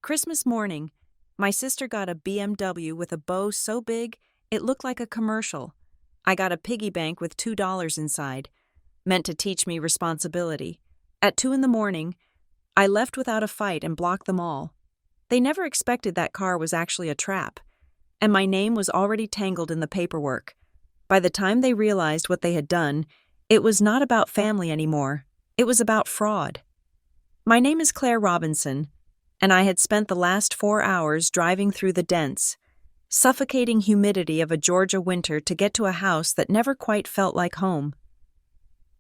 Christmas morning, my sister got a BMW with a bow so big it looked like a commercial. I got a piggy bank with $2 inside, meant to teach me responsibility. At 2 in the morning, I left without a fight and blocked them all. They never expected that car was actually a trap, and my name was already tangled in the paperwork. By the time they realized what they had done, it was not about family anymore. It was about fraud. My name is Claire Robinson, and I had spent the last 4 hours driving through the dense, suffocating humidity of a Georgia winter to get to a house that never quite felt like home.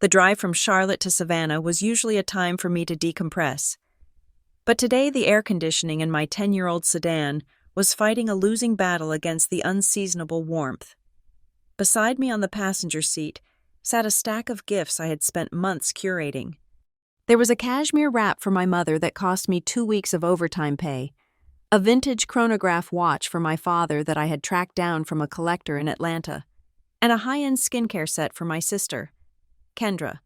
The drive from Charlotte to Savannah was usually a time for me to decompress. But today the air conditioning in my 10-year-old sedan was fighting a losing battle against the unseasonable warmth. Beside me on the passenger seat sat a stack of gifts I had spent months curating. There was a cashmere wrap for my mother that cost me 2 weeks of overtime pay, a vintage chronograph watch for my father that I had tracked down from a collector in Atlanta, and a high-end skincare set for my sister, Kendra,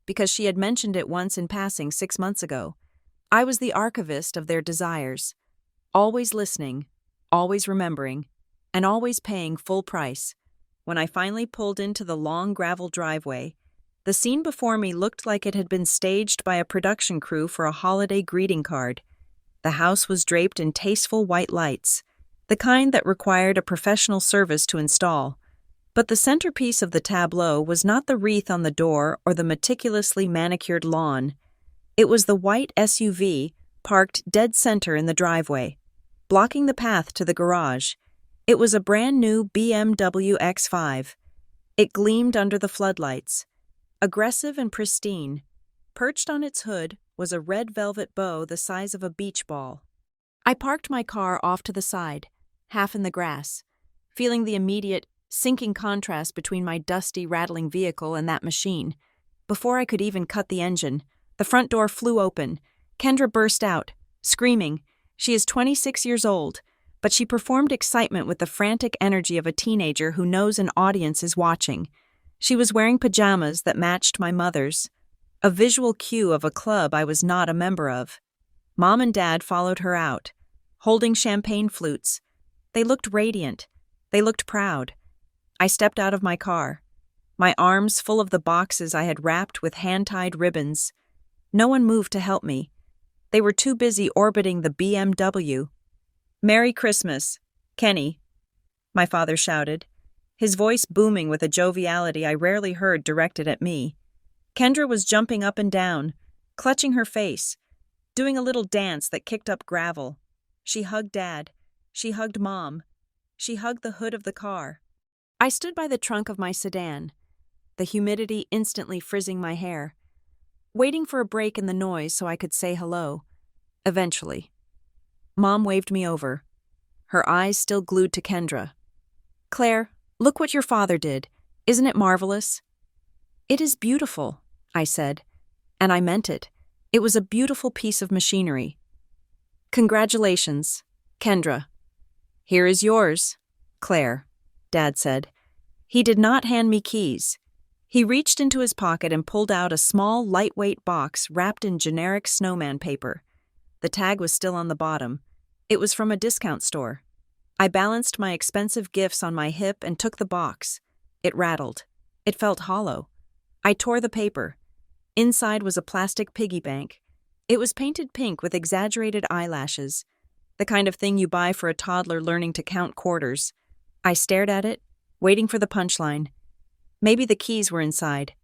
because she had mentioned it once in passing 6 months ago. I was the archivist of their desires, always listening, always remembering, and always paying full price. When I finally pulled into the long gravel driveway, the scene before me looked like it had been staged by a production crew for a holiday greeting card. The house was draped in tasteful white lights, the kind that required a professional service to install. But the centerpiece of the tableau was not the wreath on the door or the meticulously manicured lawn. It was the white SUV parked dead center in the driveway, blocking the path to the garage. It was a brand new BMW X5. It gleamed under the floodlights, aggressive and pristine. Perched on its hood was a red velvet bow the size of a beach ball. I parked my car off to the side, half in the grass, feeling the immediate, sinking contrast between my dusty, rattling vehicle and that machine. Before I could even cut the engine, the front door flew open. Kendra burst out, screaming. She is 26 years old, but she performed excitement with the frantic energy of a teenager who knows an audience is watching. She was wearing pajamas that matched my mother's, a visual cue of a club I was not a member of. Mom and Dad followed her out, holding champagne flutes. They looked radiant. They looked proud. I stepped out of my car, my arms full of the boxes I had wrapped with hand-tied ribbons. No one moved to help me. They were too busy orbiting the BMW. "Merry Christmas, Kenny," my father shouted, his voice booming with a joviality I rarely heard directed at me. Kendra was jumping up and down, clutching her face, doing a little dance that kicked up gravel. She hugged Dad. She hugged Mom. She hugged the hood of the car. I stood by the trunk of my sedan, the humidity instantly frizzing my hair, waiting for a break in the noise so I could say hello. Eventually. Mom waved me over, her eyes still glued to Kendra. "Claire, look what your father did. Isn't it marvelous?" "It is beautiful," I said, and I meant it. It was a beautiful piece of machinery. "Congratulations, Kendra." "Here is yours, Claire," Dad said. He did not hand me keys. He reached into his pocket and pulled out a small, lightweight box wrapped in generic snowman paper. The tag was still on the bottom. It was from a discount store. I balanced my expensive gifts on my hip and took the box. It rattled. It felt hollow. I tore the paper. Inside was a plastic piggy bank. It was painted pink with exaggerated eyelashes, the kind of thing you buy for a toddler learning to count quarters. I stared at it, waiting for the punchline. Maybe the keys were inside.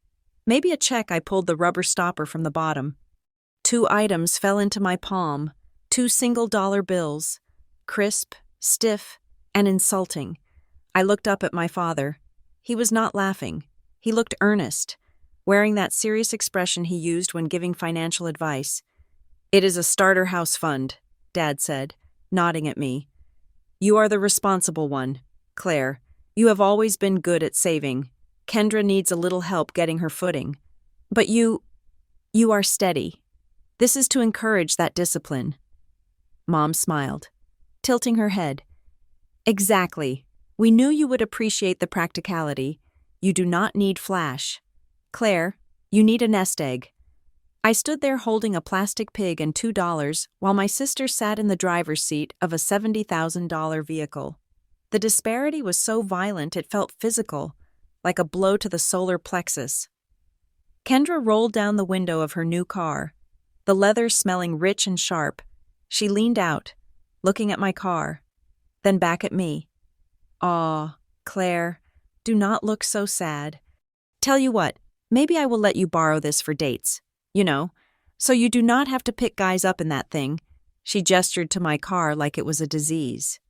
Maybe a check I pulled the rubber stopper from the bottom. 2 items fell into my palm, 2 single-dollar bills, crisp, stiff, and insulting. I looked up at my father. He was not laughing. He looked earnest, wearing that serious expression he used when giving financial advice. "It is a starter house fund," Dad said, nodding at me. "You are the responsible one, Claire. You have always been good at saving. Kendra needs a little help getting her footing. But you are steady. This is to encourage that discipline." Mom smiled, tilting her head. "Exactly. We knew you would appreciate the practicality. You do not need flash. Claire, you need a nest egg." I stood there holding a plastic pig and $2 while my sister sat in the driver's seat of a $70,000 vehicle. The disparity was so violent it felt physical, like a blow to the solar plexus. Kendra rolled down the window of her new car, the leather smelling rich and sharp. She leaned out, looking at my car, then back at me. "Aw, Claire, do not look so sad. Tell you what, maybe I will let you borrow this for dates. You know, so you do not have to pick guys up in that thing." She gestured to my car like it was a disease.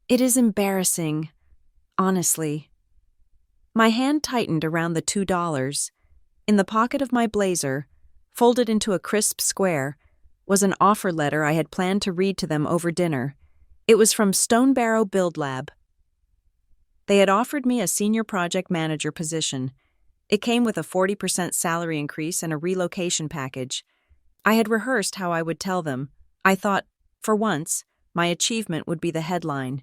"It is embarrassing, honestly." My hand tightened around the $2. In the pocket of my blazer, folded into a crisp square, was an offer letter I had planned to read to them over dinner. It was from Stonebarrow Build Lab. They had offered me a senior project manager position. It came with a 40% salary increase and a relocation package. I had rehearsed how I would tell them. I thought, for once, my achievement would be the headline.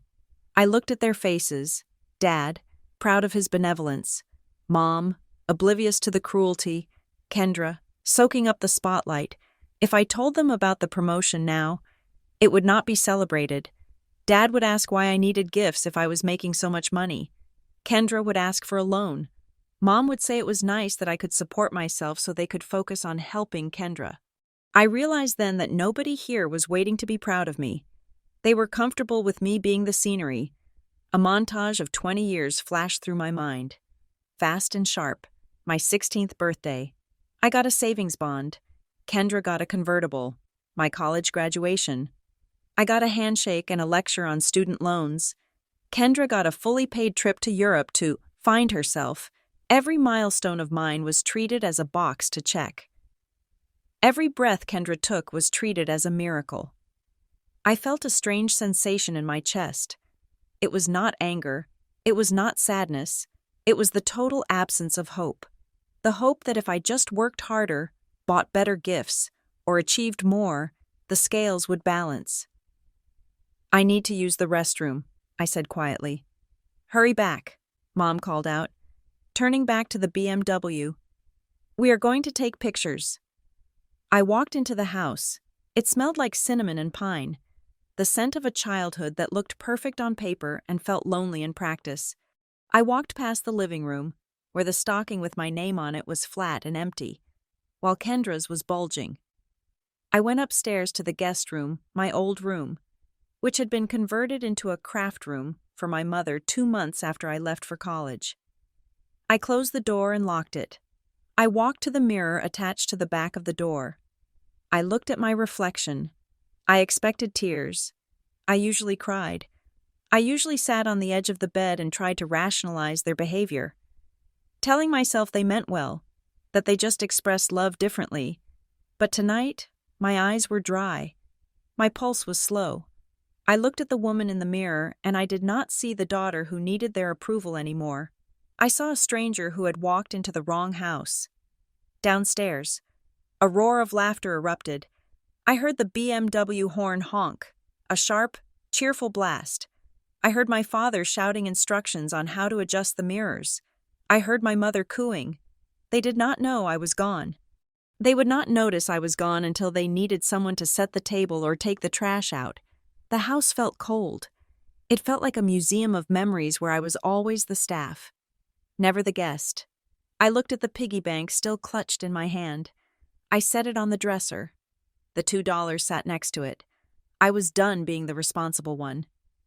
I looked at their faces. Dad, proud of his benevolence. Mom, oblivious to the cruelty. Kendra, soaking up the spotlight. If I told them about the promotion now, it would not be celebrated. Dad would ask why I needed gifts if I was making so much money. Kendra would ask for a loan. Mom would say it was nice that I could support myself so they could focus on helping Kendra. I realized then that nobody here was waiting to be proud of me. They were comfortable with me being the scenery. A montage of 20 years flashed through my mind. Fast and sharp. My 16th birthday. I got a savings bond. Kendra got a convertible. My college graduation. I got a handshake and a lecture on student loans. Kendra got a fully paid trip to Europe to find herself. Every milestone of mine was treated as a box to check. Every breath Kendra took was treated as a miracle. I felt a strange sensation in my chest. It was not anger. It was not sadness. It was the total absence of hope. The hope that if I just worked harder, bought better gifts, or achieved more, the scales would balance. "I need to use the restroom," I said quietly. "Hurry back," Mom called out, turning back to the BMW. "We are going to take pictures." I walked into the house. It smelled like cinnamon and pine, the scent of a childhood that looked perfect on paper and felt lonely in practice. I walked past the living room, where the stocking with my name on it was flat and empty, while Kendra's was bulging. I went upstairs to the guest room, my old room, which had been converted into a craft room for my mother 2 months after I left for college. I closed the door and locked it. I walked to the mirror attached to the back of the door. I looked at my reflection. I expected tears. I usually cried. I usually sat on the edge of the bed and tried to rationalize their behavior, telling myself they meant well, that they just expressed love differently. But tonight, my eyes were dry. My pulse was slow. I looked at the woman in the mirror, and I did not see the daughter who needed their approval anymore. I saw a stranger who had walked into the wrong house. Downstairs, a roar of laughter erupted. I heard the BMW horn honk, a sharp, cheerful blast. I heard my father shouting instructions on how to adjust the mirrors. I heard my mother cooing. They did not know I was gone. They would not notice I was gone until they needed someone to set the table or take the trash out. The house felt cold. It felt like a museum of memories where I was always the staff, never the guest. I looked at the piggy bank still clutched in my hand. I set it on the dresser. The $2 sat next to it. I was done being the responsible one.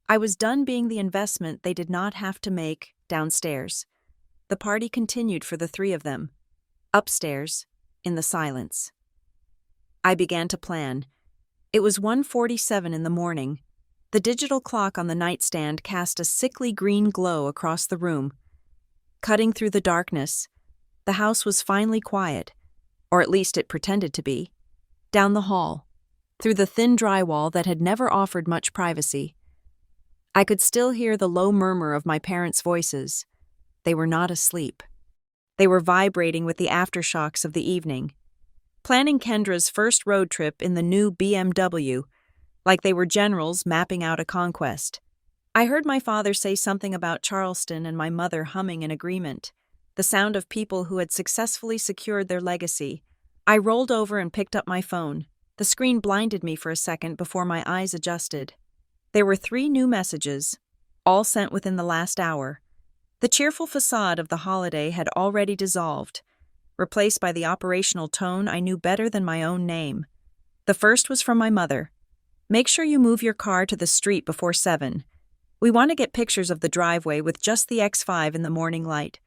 I was done being the investment they did not have to make downstairs. The party continued for the 3 of them. Upstairs, in the silence. I began to plan. It was 1:47 in the morning. The digital clock on the nightstand cast a sickly green glow across the room. Cutting through the darkness, the house was finally quiet, or at least it pretended to be. Down the hall, through the thin drywall that had never offered much privacy, I could still hear the low murmur of my parents' voices. They were not asleep. They were vibrating with the aftershocks of the evening, planning Kendra's first road trip in the new BMW, like they were generals mapping out a conquest. I heard my father say something about Charleston and my mother humming in agreement, the sound of people who had successfully secured their legacy, I rolled over and picked up my phone. The screen blinded me for a second before my eyes adjusted. There were 3 new messages, all sent within the last hour. The cheerful facade of the holiday had already dissolved, replaced by the operational tone I knew better than my own name. The first was from my mother. Make sure you move your car to the street before 7. We want to get pictures of the driveway with just the X5 in the morning light.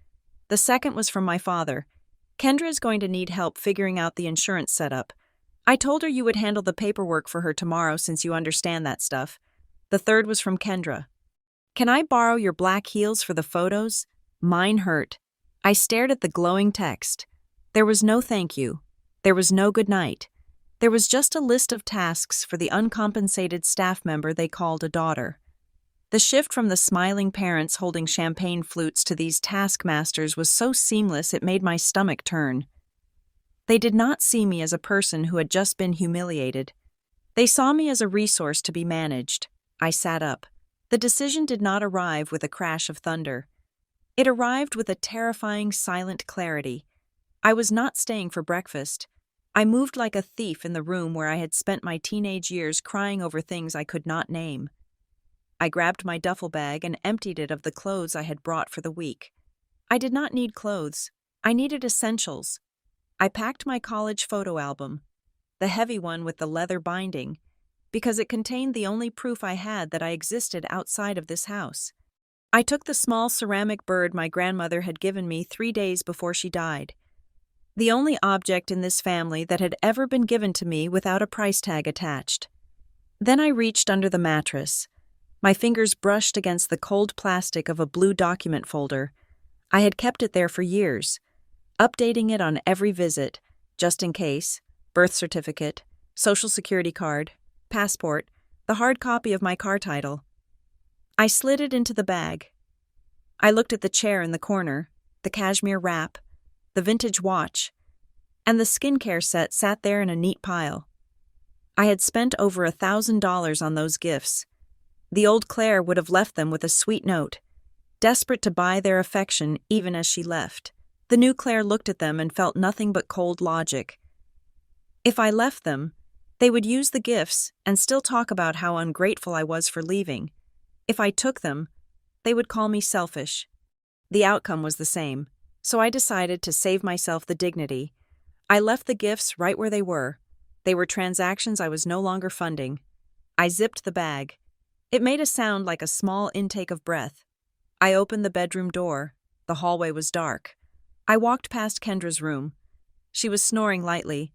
The second was from my father. Kendra is going to need help figuring out the insurance setup. I told her you would handle the paperwork for her tomorrow since you understand that stuff. The third was from Kendra. Can I borrow your black heels for the photos? Mine hurt. I stared at the glowing text. There was no thank you. There was no good night. There was just a list of tasks for the uncompensated staff member they called a daughter. The shift from the smiling parents holding champagne flutes to these taskmasters was so seamless it made my stomach turn. They did not see me as a person who had just been humiliated. They saw me as a resource to be managed. I sat up. The decision did not arrive with a crash of thunder. It arrived with a terrifying, silent clarity. I was not staying for breakfast. I moved like a thief in the room where I had spent my teenage years crying over things I could not name. I grabbed my duffel bag and emptied it of the clothes I had brought for the week. I did not need clothes. I needed essentials. I packed my college photo album, the heavy one with the leather binding, because it contained the only proof I had that I existed outside of this house. I took the small ceramic bird my grandmother had given me 3 days before she died, the only object in this family that had ever been given to me without a price tag attached. Then I reached under the mattress. My fingers brushed against the cold plastic of a blue document folder. I had kept it there for years, updating it on every visit, just in case: birth certificate, social security card, passport, the hard copy of my car title. I slid it into the bag. I looked at the chair in the corner, the cashmere wrap, the vintage watch, and the skincare set sat there in a neat pile. I had spent over $1,000 on those gifts. The old Claire would have left them with a sweet note, desperate to buy their affection even as she left. The new Claire looked at them and felt nothing but cold logic. If I left them, they would use the gifts and still talk about how ungrateful I was for leaving. If I took them, they would call me selfish. The outcome was the same, so I decided to save myself the dignity. I left the gifts right where they were. They were transactions I was no longer funding. I zipped the bag. It made a sound like a small intake of breath. I opened the bedroom door. The hallway was dark. I walked past Kendra's room. She was snoring lightly,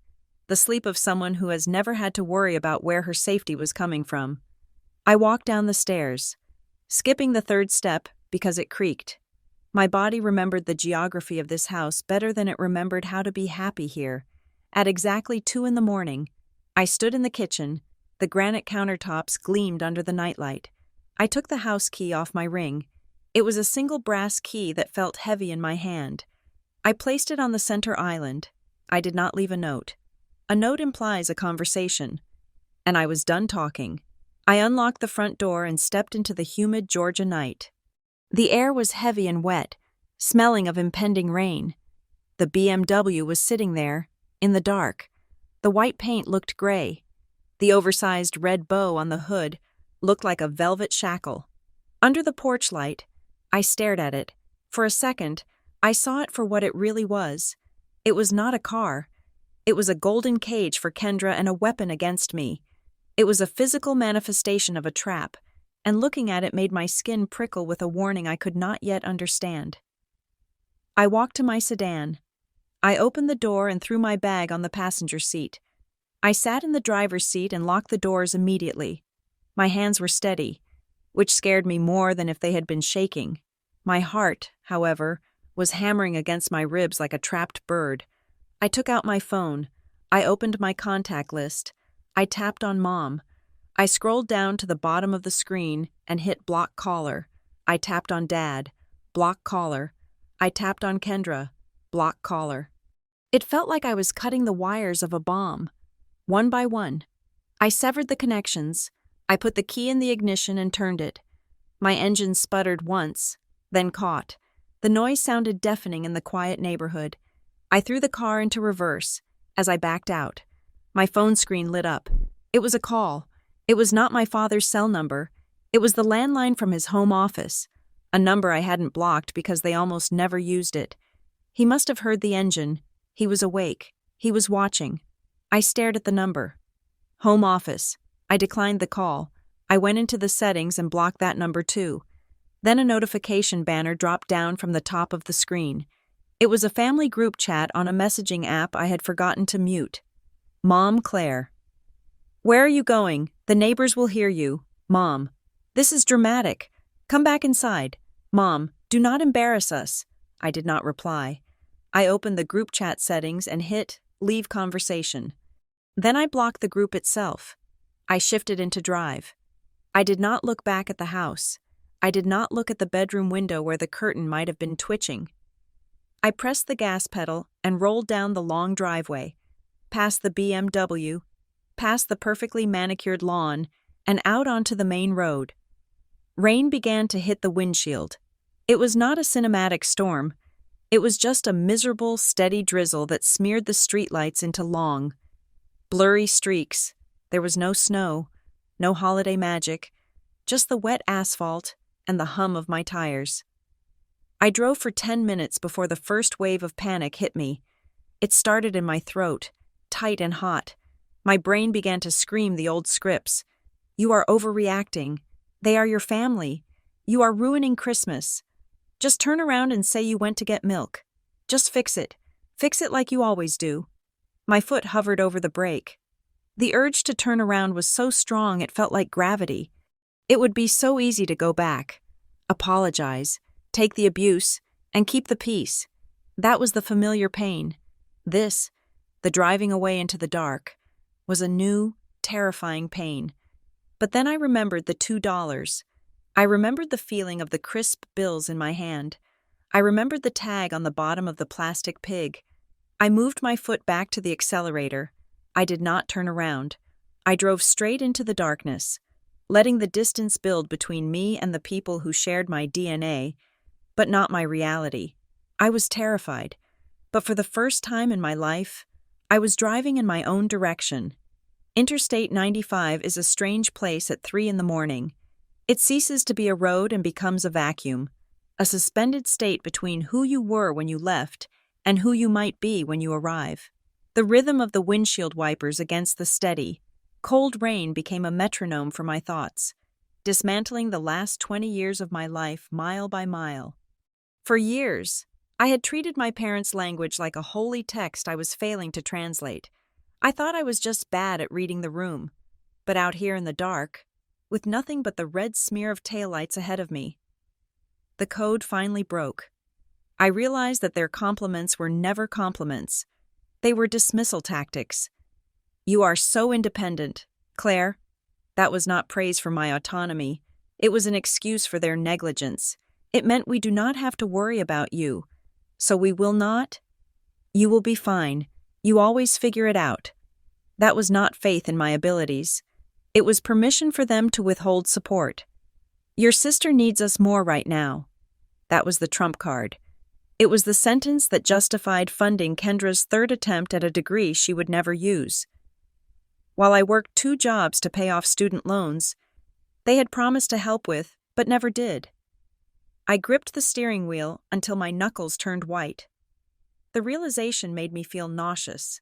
the sleep of someone who has never had to worry about where her safety was coming from. I walked down the stairs, skipping the 3rd step because it creaked. My body remembered the geography of this house better than it remembered how to be happy here. At exactly 2 a.m, I stood in the kitchen. The granite countertops gleamed under the nightlight. I took the house key off my ring. It was a single brass key that felt heavy in my hand. I placed it on the center island. I did not leave a note. A note implies a conversation. And I was done talking. I unlocked the front door and stepped into the humid Georgia night. The air was heavy and wet, smelling of impending rain. The BMW was sitting there, in the dark. The white paint looked gray. The oversized red bow on the hood looked like a velvet shackle. Under the porch light, I stared at it. For a second, I saw it for what it really was. It was not a car. It was a golden cage for Kendra and a weapon against me. It was a physical manifestation of a trap, and looking at it made my skin prickle with a warning I could not yet understand. I walked to my sedan. I opened the door and threw my bag on the passenger seat. I sat in the driver's seat and locked the doors immediately. My hands were steady, which scared me more than if they had been shaking. My heart, however, was hammering against my ribs like a trapped bird. I took out my phone. I opened my contact list. I tapped on Mom. I scrolled down to the bottom of the screen and hit block caller. I tapped on Dad. Block caller. I tapped on Kendra. Block caller. It felt like I was cutting the wires of a bomb. One by one, I severed the connections. I put the key in the ignition and turned it. My engine sputtered once, then caught. The noise sounded deafening in the quiet neighborhood. I threw the car into reverse. As I backed out, my phone screen lit up. It was a call. It was not my father's cell number. It was the landline from his home office, a number I hadn't blocked because they almost never used it. He must have heard the engine. He was awake. He was watching. I stared at the number. Home office. I declined the call. I went into the settings and blocked that number too. Then a notification banner dropped down from the top of the screen. It was a family group chat on a messaging app I had forgotten to mute. Mom, Claire. Where are you going? The neighbors will hear you. Mom. This is dramatic. Come back inside. Mom, do not embarrass us. I did not reply. I opened the group chat settings and hit Leave Conversation. Then I blocked the group itself. I shifted into drive. I did not look back at the house. I did not look at the bedroom window where the curtain might have been twitching. I pressed the gas pedal and rolled down the long driveway, past the BMW, past the perfectly manicured lawn, and out onto the main road. Rain began to hit the windshield. It was not a cinematic storm. It was just a miserable, steady drizzle that smeared the streetlights into long, blurry streaks. There was no snow, no holiday magic, just the wet asphalt and the hum of my tires. I drove for 10 minutes before the first wave of panic hit me. It started in my throat, tight and hot. My brain began to scream the old scripts. You are overreacting. They are your family. You are ruining Christmas. Just turn around and say you went to get milk. Just fix it. Fix it like you always do. My foot hovered over the brake. The urge to turn around was so strong it felt like gravity. It would be so easy to go back, apologize, take the abuse, and keep the peace. That was the familiar pain. This, the driving away into the dark, was a new, terrifying pain. But then I remembered the $2. I remembered the feeling of the crisp bills in my hand. I remembered the tag on the bottom of the plastic pig. I moved my foot back to the accelerator. I did not turn around. I drove straight into the darkness, letting the distance build between me and the people who shared my DNA, but not my reality. I was terrified, but for the first time in my life, I was driving in my own direction. Interstate 95 is a strange place at 3 a.m. It ceases to be a road and becomes a vacuum, a suspended state between who you were when you left and who you might be when you arrive. The rhythm of the windshield wipers against the steady, cold rain became a metronome for my thoughts, dismantling the last 20 years of my life mile by mile. For years, I had treated my parents' language like a holy text I was failing to translate. I thought I was just bad at reading the room. But out here in the dark, with nothing but the red smear of taillights ahead of me, the code finally broke. I realized that their compliments were never compliments. They were dismissal tactics. You are so independent, Claire. That was not praise for my autonomy. It was an excuse for their negligence. It meant we do not have to worry about you. So we will not? You will be fine. You always figure it out. That was not faith in my abilities. It was permission for them to withhold support. Your sister needs us more right now. That was the trump card. It was the sentence that justified funding Kendra's third attempt at a degree she would never use. While I worked 2 jobs to pay off student loans, they had promised to help with, but never did. I gripped the steering wheel until my knuckles turned white. The realization made me feel nauseous.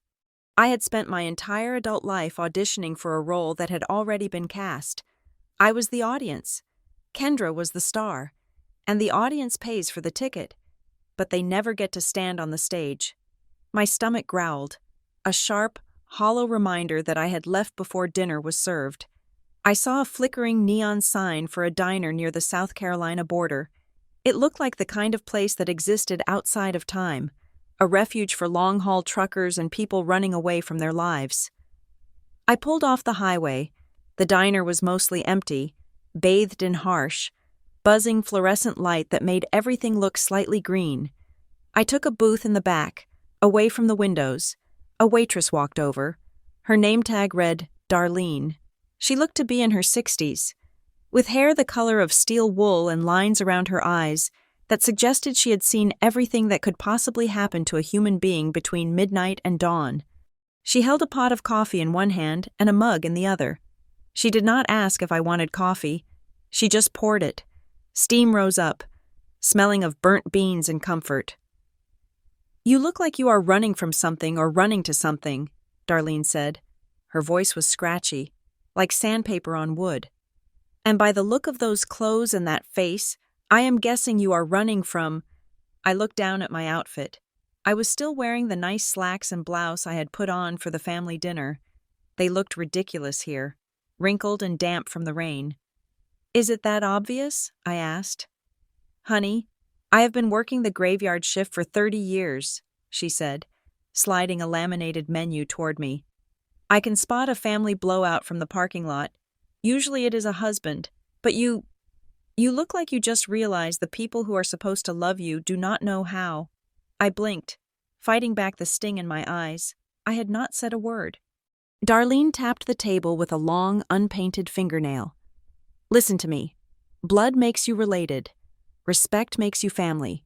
I had spent my entire adult life auditioning for a role that had already been cast. I was the audience. Kendra was the star. And the audience pays for the ticket. But they never get to stand on the stage. My stomach growled. A sharp, hollow reminder that I had left before dinner was served. I saw a flickering neon sign for a diner near the South Carolina border. It looked like the kind of place that existed outside of time, a refuge for long-haul truckers and people running away from their lives. I pulled off the highway. The diner was mostly empty, bathed in harsh, buzzing fluorescent light that made everything look slightly green. I took a booth in the back, away from the windows. A waitress walked over. Her name tag read, Darlene. She looked to be in her 60s, with hair the color of steel wool and lines around her eyes that suggested she had seen everything that could possibly happen to a human being between midnight and dawn. She held a pot of coffee in one hand and a mug in the other. She did not ask if I wanted coffee. She just poured it. Steam rose up, smelling of burnt beans and comfort. "You look like you are running from something or running to something," Darlene said. Her voice was scratchy, like sandpaper on wood. "And by the look of those clothes and that face, I am guessing you are running from—" I looked down at my outfit. I was still wearing the nice slacks and blouse I had put on for the family dinner. They looked ridiculous here, wrinkled and damp from the rain. "Is it that obvious?" I asked. "Honey, I have been working the graveyard shift for 30 years, she said, sliding a laminated menu toward me. "I can spot a family blowout from the parking lot. Usually it is a husband, but you look like you just realized the people who are supposed to love you do not know how." I blinked, fighting back the sting in my eyes. I had not said a word. Darlene tapped the table with a long, unpainted fingernail. "Listen to me. Blood makes you related. Respect makes you family.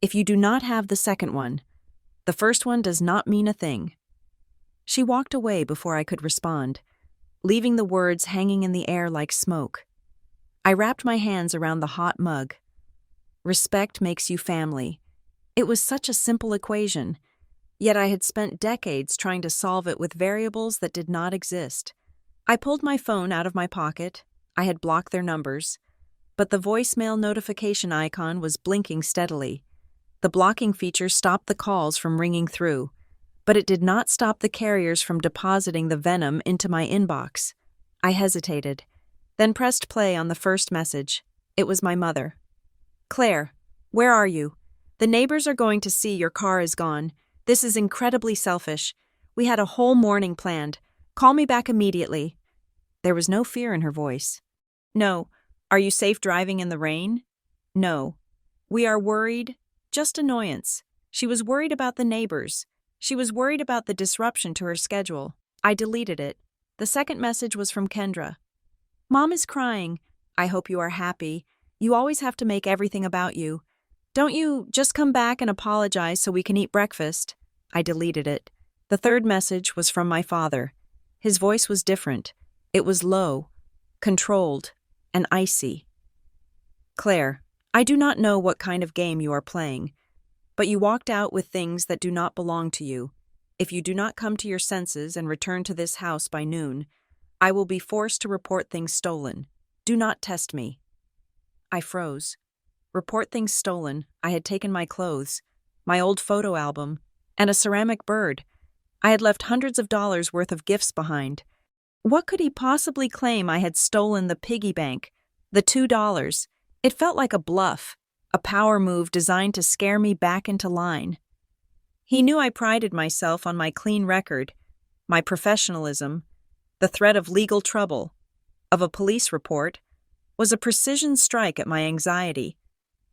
If you do not have the second one, the first one does not mean a thing." She walked away before I could respond, leaving the words hanging in the air like smoke. I wrapped my hands around the hot mug. Respect makes you family. It was such a simple equation, yet I had spent decades trying to solve it with variables that did not exist. I pulled my phone out of my pocket. I had blocked their numbers, but the voicemail notification icon was blinking steadily. The blocking feature stopped the calls from ringing through, but it did not stop the carriers from depositing the venom into my inbox. I hesitated, then pressed play on the first message. It was my mother. "Claire, where are you? The neighbors are going to see your car is gone. This is incredibly selfish. We had a whole morning planned. Call me back immediately." There was no fear in her voice. "No. Are you safe driving in the rain?" "No. We are worried. Just annoyance." She was worried about the neighbors. She was worried about the disruption to her schedule. I deleted it. The second message was from Kendra. "Mom is crying. I hope you are happy. You always have to make everything about you. Don't you just come back and apologize so we can eat breakfast?" I deleted it. The third message was from my father. His voice was different. It was low, controlled, and icy. "Claire, I do not know what kind of game you are playing, but you walked out with things that do not belong to you. If you do not come to your senses and return to this house by noon, I will be forced to report things stolen. Do not test me." I froze. Report things stolen. I had taken my clothes, my old photo album, and a ceramic bird. I had left hundreds of dollars worth of gifts behind. What could he possibly claim I had stolen the piggy bank, the $2? It felt like a bluff, a power move designed to scare me back into line. He knew I prided myself on my clean record, my professionalism. The threat of legal trouble, of a police report, was a precision strike at my anxiety.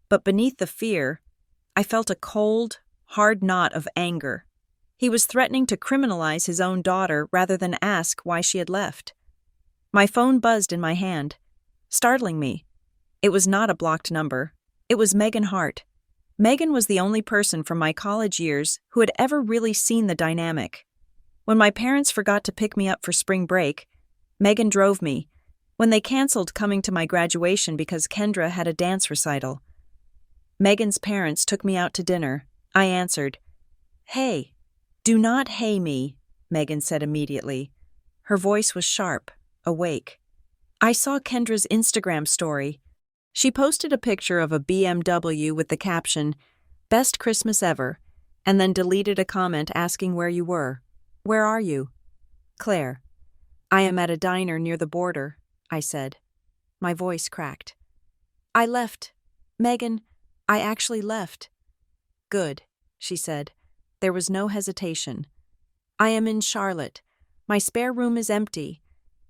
But beneath the fear, I felt a cold, hard knot of anger. He was threatening to criminalize his own daughter rather than ask why she had left. My phone buzzed in my hand, startling me. It was not a blocked number. It was Megan Hart. Megan was the only person from my college years who had ever really seen the dynamic. When my parents forgot to pick me up for spring break, Megan drove me. When they canceled coming to my graduation because Kendra had a dance recital, Megan's parents took me out to dinner. I answered. "Hey." "Do not hey me," Megan said immediately. Her voice was sharp, awake. I saw Kendra's Instagram story. She posted a picture of a BMW with the caption, "Best Christmas ever," and then deleted a comment asking where you were. "Where are you?" "Claire, I am at a diner near the border," I said. My voice cracked. "I left. Megan, I actually left." "Good," she said. There was no hesitation. "I am in Charlotte. My spare room is empty.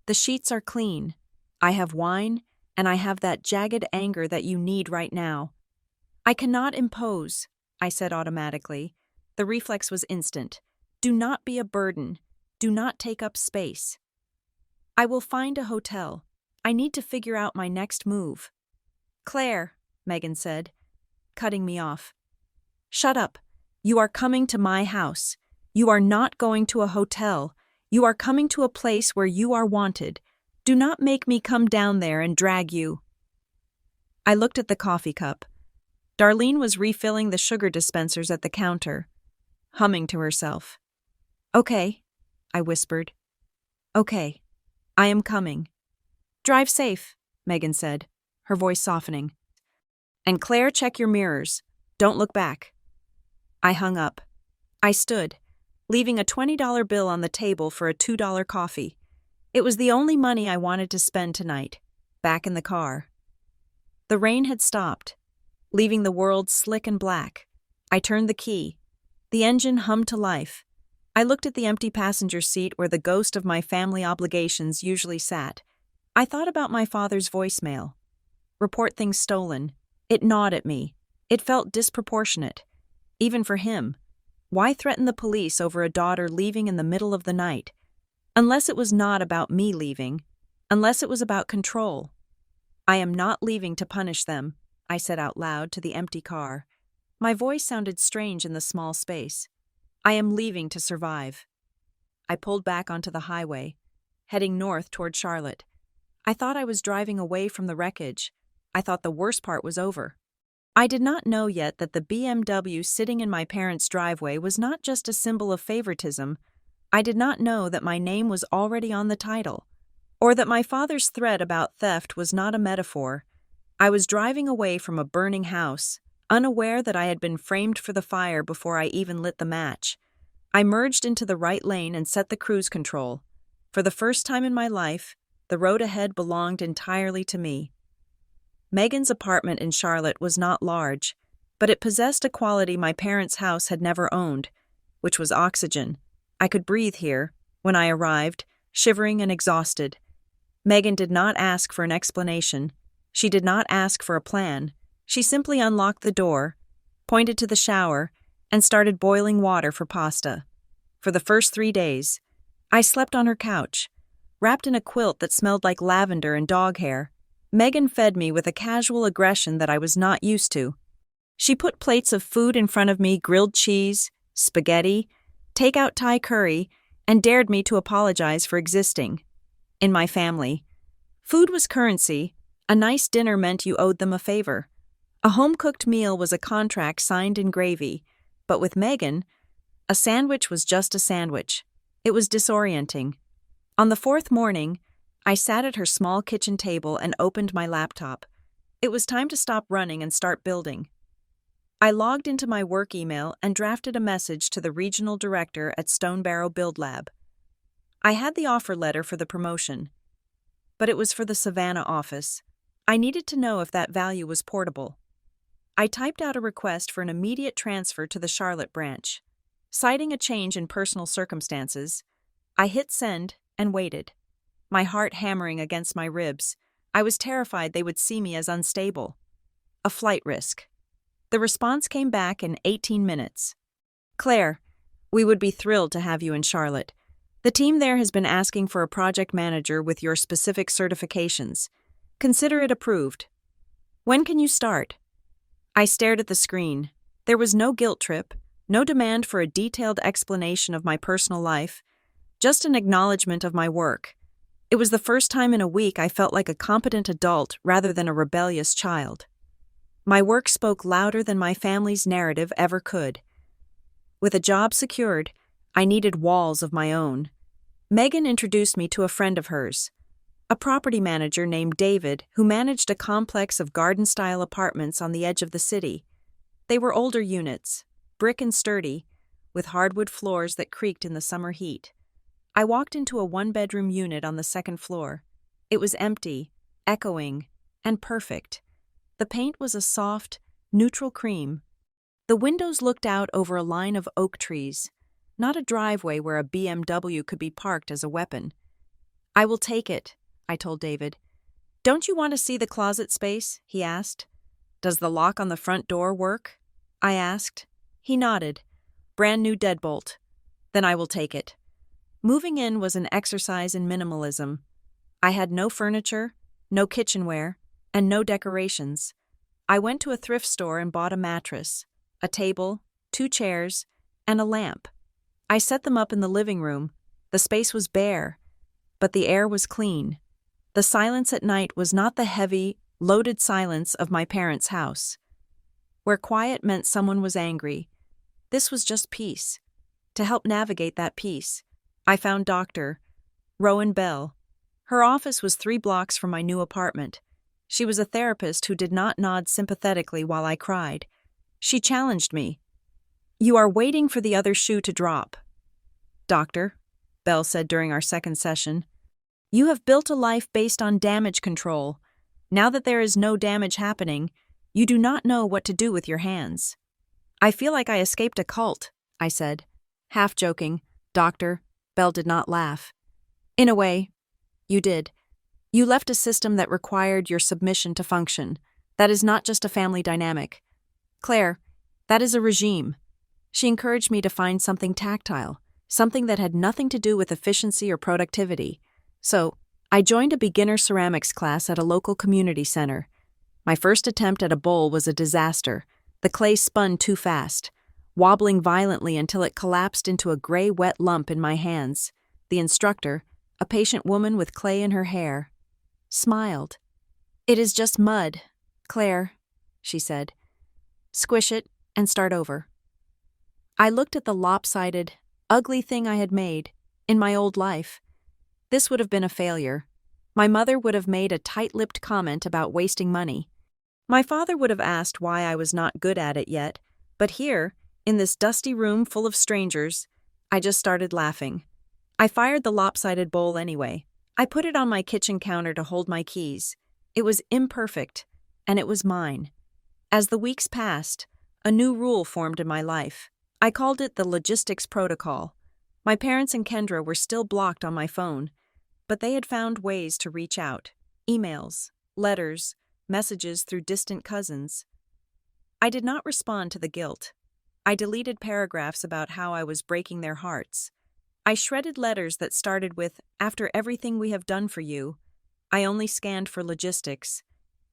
The sheets are clean. I have wine, and I have that jagged anger that you need right now." "I cannot impose," I said automatically. The reflex was instant. "Do not be a burden. Do not take up space." "I will find a hotel. I need to figure out my next move." "Claire," Megan said, cutting me off. "Shut up. You are coming to my house. You are not going to a hotel. You are coming to a place where you are wanted. Do not make me come down there and drag you." I looked at the coffee cup. Darlene was refilling the sugar dispensers at the counter, humming to herself. "Okay," I whispered. "Okay, I am coming." "Drive safe," Megan said, her voice softening. "And Claire, check your mirrors. Don't look back." I hung up. I stood, leaving a $20 bill on the table for a $2 coffee. It was the only money I wanted to spend tonight, back in the car. The rain had stopped, leaving the world slick and black. I turned the key. The engine hummed to life. I looked at the empty passenger seat where the ghost of my family obligations usually sat. I thought about my father's voicemail. Report things stolen. It gnawed at me. It felt disproportionate. Even for him. Why threaten the police over a daughter leaving in the middle of the night? Unless it was not about me leaving. Unless it was about control. "I am not leaving to punish them," I said out loud to the empty car. My voice sounded strange in the small space. "I am leaving to survive." I pulled back onto the highway, heading north toward Charlotte. I thought I was driving away from the wreckage. I thought the worst part was over. I did not know yet that the BMW sitting in my parents' driveway was not just a symbol of favoritism. I did not know that my name was already on the title, or that my father's threat about theft was not a metaphor. I was driving away from a burning house, unaware that I had been framed for the fire before I even lit the match. I merged into the right lane and set the cruise control. For the first time in my life, the road ahead belonged entirely to me. Megan's apartment in Charlotte was not large, but it possessed a quality my parents' house had never owned, which was oxygen. I could breathe here, when I arrived, shivering and exhausted. Megan did not ask for an explanation. She did not ask for a plan. She simply unlocked the door, pointed to the shower, and started boiling water for pasta. For the first 3 days, I slept on her couch, wrapped in a quilt that smelled like lavender and dog hair. Megan fed me with a casual aggression that I was not used to. She put plates of food in front of me, grilled cheese, spaghetti, take-out Thai curry, and dared me to apologize for existing. In my family, food was currency. A nice dinner meant you owed them a favor. A home-cooked meal was a contract signed in gravy, but with Megan, a sandwich was just a sandwich. It was disorienting. On the 4th morning, I sat at her small kitchen table and opened my laptop. It was time to stop running and start building. I logged into my work email and drafted a message to the regional director at Stone Barrow Build Lab. I had the offer letter for the promotion, but it was for the Savannah office. I needed to know if that value was portable. I typed out a request for an immediate transfer to the Charlotte branch. Citing a change in personal circumstances, I hit send and waited, my heart hammering against my ribs. I was terrified they would see me as unstable. A flight risk. The response came back in 18 minutes. "Claire, we would be thrilled to have you in Charlotte. The team there has been asking for a project manager with your specific certifications. Consider it approved. When can you start?" I stared at the screen. There was no guilt trip, no demand for a detailed explanation of my personal life, just an acknowledgement of my work. It was the first time in a week I felt like a competent adult rather than a rebellious child. My work spoke louder than my family's narrative ever could. With a job secured, I needed walls of my own. Megan introduced me to a friend of hers, a property manager named David who managed a complex of garden-style apartments on the edge of the city. They were older units, brick and sturdy, with hardwood floors that creaked in the summer heat. I walked into a one-bedroom unit on the 2nd floor. It was empty, echoing, and perfect. The paint was a soft, neutral cream. The windows looked out over a line of oak trees, not a driveway where a BMW could be parked as a weapon. "I will take it," I told David. "Don't you want to see the closet space?" he asked. "Does the lock on the front door work?" I asked. He nodded. "Brand new deadbolt." "Then I will take it." Moving in was an exercise in minimalism. I had no furniture, no kitchenware, and no decorations. I went to a thrift store and bought a mattress, a table, 2 chairs, and a lamp. I set them up in the living room. The space was bare, but the air was clean. The silence at night was not the heavy, loaded silence of my parents' house. Where quiet meant someone was angry, this was just peace. To help navigate that peace, I found Dr. Rowan Bell. Her office was 3 blocks from my new apartment. She was a therapist who did not nod sympathetically while I cried. She challenged me. "You are waiting for the other shoe to drop." "Doctor," Bell said during our second session, "you have built a life based on damage control. Now that there is no damage happening, you do not know what to do with your hands." "I feel like I escaped a cult," I said. Half joking, "Doctor," Bell did not laugh. "In a way, you did. You left a system that required your submission to function. That is not just a family dynamic. Claire, that is a regime." She encouraged me to find something tactile, something that had nothing to do with efficiency or productivity. So, I joined a beginner ceramics class at a local community center. My first attempt at a bowl was a disaster. The clay spun too fast, wobbling violently until it collapsed into a gray, wet lump in my hands. The instructor, a patient woman with clay in her hair, smiled. "It is just mud, Claire," she said. "Squish it and start over." I looked at the lopsided, ugly thing I had made in my old life. This would have been a failure. My mother would have made a tight-lipped comment about wasting money. My father would have asked why I was not good at it yet, but here, in this dusty room full of strangers, I just started laughing. I fired the lopsided bowl anyway. I put it on my kitchen counter to hold my keys. It was imperfect, and it was mine. As the weeks passed, a new rule formed in my life. I called it the logistics protocol. My parents and Kendra were still blocked on my phone, but they had found ways to reach out. Emails, letters, messages through distant cousins. I did not respond to the guilt. I deleted paragraphs about how I was breaking their hearts. I shredded letters that started with, "After everything we have done for you." I only scanned for logistics.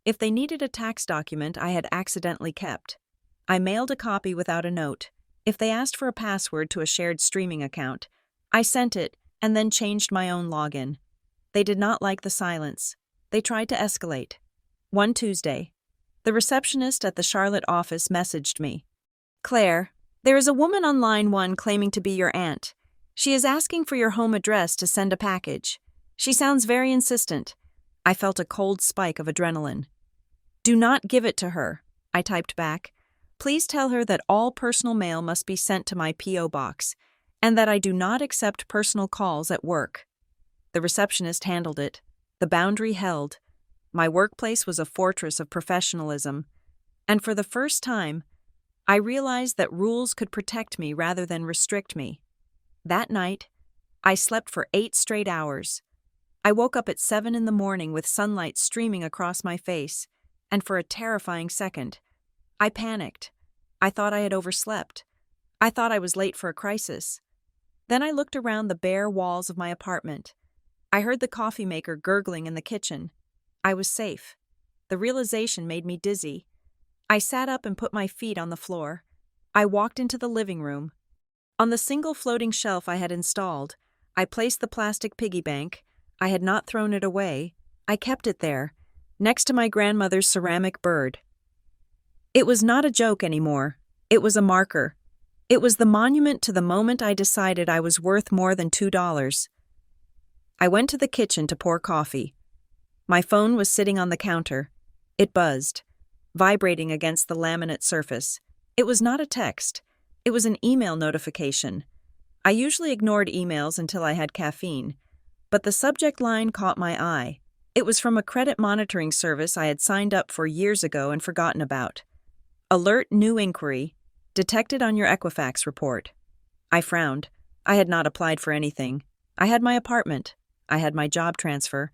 If they needed a tax document I had accidentally kept, I mailed a copy without a note. If they asked for a password to a shared streaming account, I sent it and then changed my own login. They did not like the silence. They tried to escalate. One Tuesday, the receptionist at the Charlotte office messaged me. "Claire, there is a woman on line 1 claiming to be your aunt. She is asking for your home address to send a package. She sounds very insistent." I felt a cold spike of adrenaline. "Do not give it to her," I typed back. "Please tell her that all personal mail must be sent to my P.O. box, and that I do not accept personal calls at work." The receptionist handled it. The boundary held. My workplace was a fortress of professionalism, and for the first time, I realized that rules could protect me rather than restrict me. That night, I slept for 8 straight hours. I woke up at 7 in the morning with sunlight streaming across my face, and for a terrifying second, I panicked. I thought I had overslept. I thought I was late for a crisis. Then I looked around the bare walls of my apartment. I heard the coffee maker gurgling in the kitchen. I was safe. The realization made me dizzy. I sat up and put my feet on the floor. I walked into the living room. On the single floating shelf I had installed, I placed the plastic piggy bank. I had not thrown it away. I kept it there, next to my grandmother's ceramic bird. It was not a joke anymore. It was a marker. It was the monument to the moment I decided I was worth more than $2. I went to the kitchen to pour coffee. My phone was sitting on the counter. It buzzed, vibrating against the laminate surface. It was not a text. It was an email notification. I usually ignored emails until I had caffeine, but the subject line caught my eye. It was from a credit monitoring service I had signed up for years ago and forgotten about. "Alert new inquiry. Detected on your Equifax report." I frowned. I had not applied for anything. I had my apartment. I had my job transfer.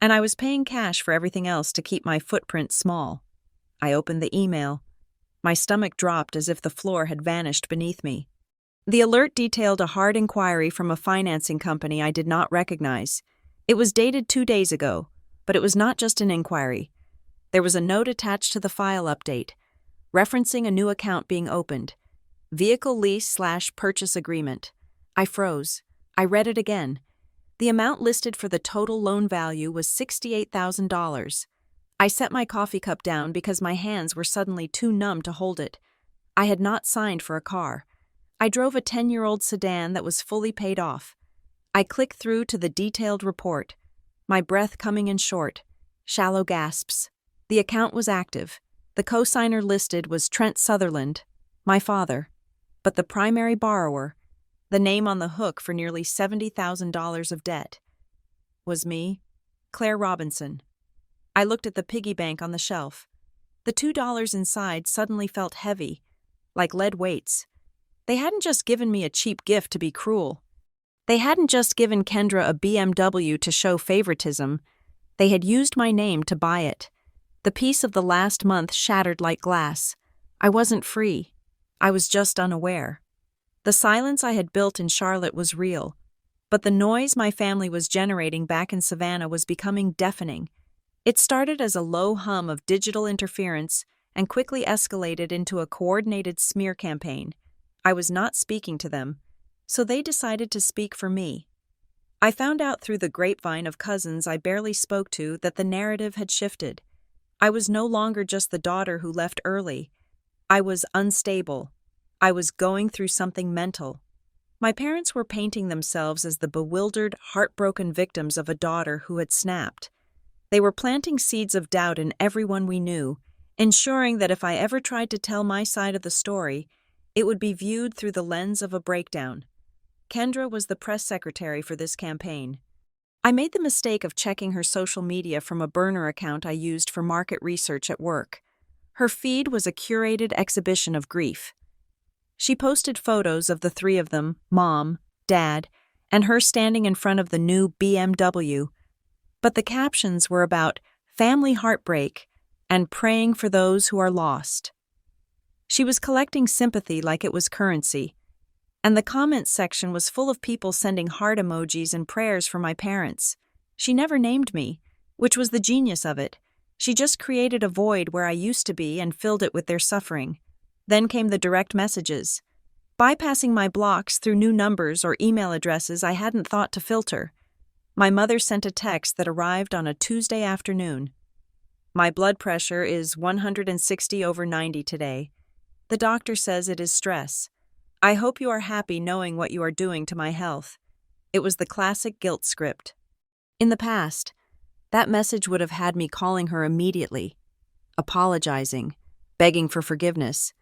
And I was paying cash for everything else to keep my footprint small. I opened the email. My stomach dropped as if the floor had vanished beneath me. The alert detailed a hard inquiry from a financing company I did not recognize. It was dated 2 days ago, but it was not just an inquiry. There was a note attached to the file update, referencing a new account being opened. Vehicle lease/purchase agreement. I froze. I read it again. The amount listed for the total loan value was $68,000. I set my coffee cup down because my hands were suddenly too numb to hold it. I had not signed for a car. I drove a 10-year-old sedan that was fully paid off. I clicked through to the detailed report, my breath coming in short, shallow gasps. The account was active. The cosigner listed was Trent Sutherland, my father. But the primary borrower, the name on the hook for nearly $70,000 of debt, was me, Claire Robinson. I looked at the piggy bank on the shelf. The $2 inside suddenly felt heavy, like lead weights. They hadn't just given me a cheap gift to be cruel. They hadn't just given Kendra a BMW to show favoritism. They had used my name to buy it. The peace of the last month shattered like glass. I wasn't free. I was just unaware. The silence I had built in Charlotte was real, but the noise my family was generating back in Savannah was becoming deafening. It started as a low hum of digital interference and quickly escalated into a coordinated smear campaign. I was not speaking to them, so they decided to speak for me. I found out through the grapevine of cousins I barely spoke to that the narrative had shifted. I was no longer just the daughter who left early. I was unstable. I was going through something mental. My parents were painting themselves as the bewildered, heartbroken victims of a daughter who had snapped. They were planting seeds of doubt in everyone we knew, ensuring that if I ever tried to tell my side of the story, it would be viewed through the lens of a breakdown. Kendra was the press secretary for this campaign. I made the mistake of checking her social media from a burner account I used for market research at work. Her feed was a curated exhibition of grief. She posted photos of the three of them, Mom, Dad, and her standing in front of the new BMW. But the captions were about family heartbreak and praying for those who are lost. She was collecting sympathy like it was currency, and the comments section was full of people sending heart emojis and prayers for my parents. She never named me, which was the genius of it. She just created a void where I used to be and filled it with their suffering. Then came the direct messages, bypassing my blocks through new numbers or email addresses I hadn't thought to filter. My mother sent a text that arrived on a Tuesday afternoon. My blood pressure is 160/90 today. The doctor says it is stress. I hope you are happy knowing what you are doing to my health. It was the classic guilt script. In the past, that message would have had me calling her immediately, apologizing, begging for forgiveness.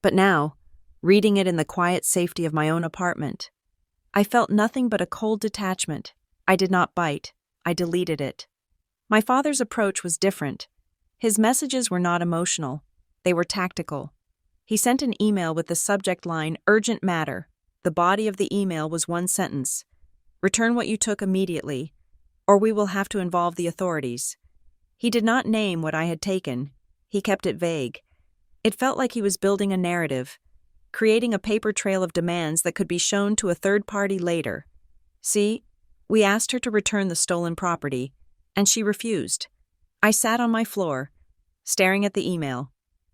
But now, reading it in the quiet safety of my own apartment, I felt nothing but a cold detachment. I did not bite. I deleted it. My father's approach was different. His messages were not emotional. They were tactical. He sent an email with the subject line, "Urgent Matter." The body of the email was one sentence: "Return what you took immediately, or we will have to involve the authorities." He did not name what I had taken. He kept it vague. It felt like he was building a narrative, creating a paper trail of demands that could be shown to a third party later. See, we asked her to return the stolen property, and she refused. I sat on my floor, staring at the email.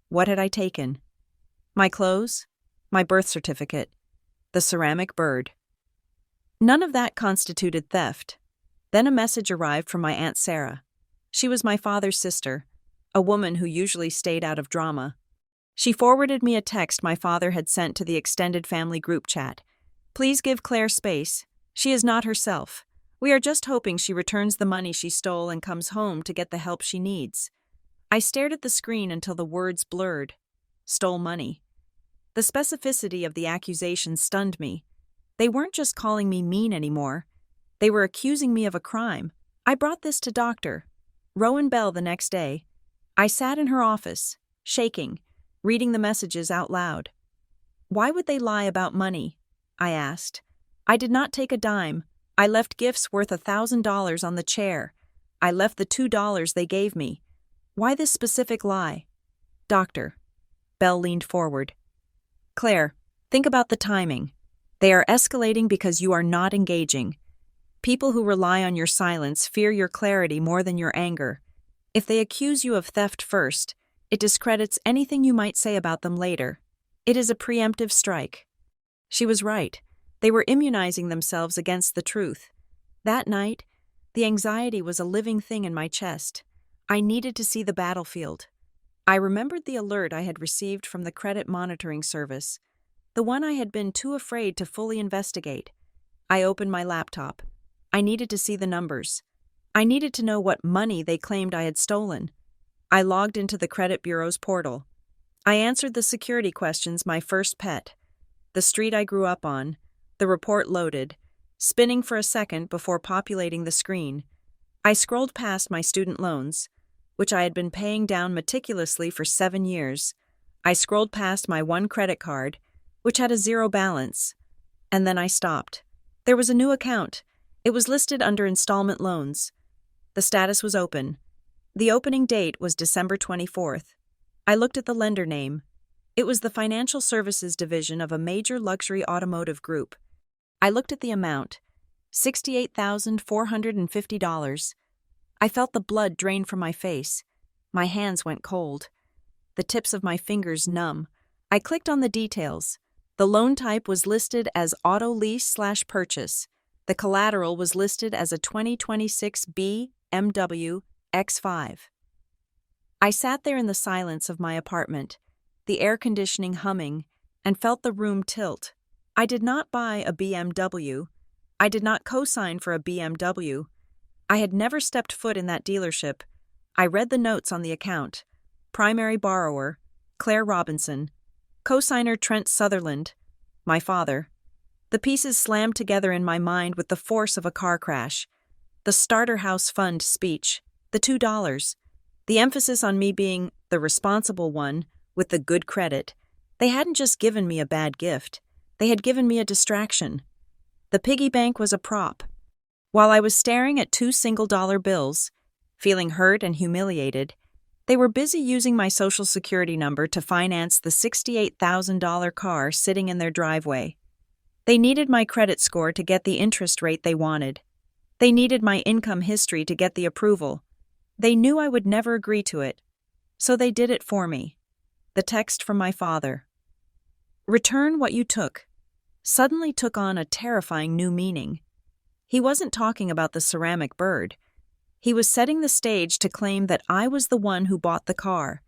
What had I taken? My clothes, my birth certificate, the ceramic bird. None of that constituted theft. Then a message arrived from my Aunt Sarah. She was my father's sister, a woman who usually stayed out of drama. She forwarded me a text my father had sent to the extended family group chat. "Please give Claire space. She is not herself. We are just hoping she returns the money she stole and comes home to get the help she needs." I stared at the screen until the words blurred. Stole money. The specificity of the accusation stunned me. They weren't just calling me mean anymore. They were accusing me of a crime. I brought this to Dr. Rowan Bell the next day. I sat in her office, shaking, reading the messages out loud. Why would they lie about money? I asked. I did not take a dime. I left gifts worth $1,000 on the chair. I left the $2 they gave me. Why this specific lie? Doctor. Bell leaned forward. Claire, think about the timing. They are escalating because you are not engaging. People who rely on your silence fear your clarity more than your anger. If they accuse you of theft first, it discredits anything you might say about them later. It is a preemptive strike. She was right. They were immunizing themselves against the truth. That night, the anxiety was a living thing in my chest. I needed to see the battlefield. I remembered the alert I had received from the credit monitoring service, the one I had been too afraid to fully investigate. I opened my laptop. I needed to see the numbers. I needed to know what money they claimed I had stolen. I logged into the credit bureau's portal. I answered the security questions, my first pet, the street I grew up on. The report loaded, spinning for a second before populating the screen. I scrolled past my student loans, which I had been paying down meticulously for 7 years. I scrolled past my one credit card, which had a zero balance. And then I stopped. There was a new account. It was listed under installment loans. The status was open. The opening date was December 24th. I looked at the lender name. It was the financial services division of a major luxury automotive group. I looked at the amount, $68,450. I felt the blood drain from my face. My hands went cold. The tips of my fingers numb. I clicked on the details. The loan type was listed as auto lease/purchase. The collateral was listed as a 2026 BMW X5. I sat there in the silence of my apartment, the air conditioning humming, and felt the room tilt. I did not buy a BMW. I did not co-sign for a BMW. I had never stepped foot in that dealership. I read the notes on the account. Primary borrower, Claire Robinson. Co-signer Trent Sutherland, my father. The pieces slammed together in my mind with the force of a car crash. The starter house fund speech, the $2, the emphasis on me being the responsible one with the good credit. They hadn't just given me a bad gift. They had given me a distraction. The piggy bank was a prop. While I was staring at 2 single-dollar bills, feeling hurt and humiliated, they were busy using my Social Security number to finance the $68,000 car sitting in their driveway. They needed my credit score to get the interest rate they wanted. They needed my income history to get the approval. They knew I would never agree to it, so they did it for me. The text from my father. Return what you took, suddenly took on a terrifying new meaning. He wasn't talking about the ceramic bird. He was setting the stage to claim that I was the one who bought the car,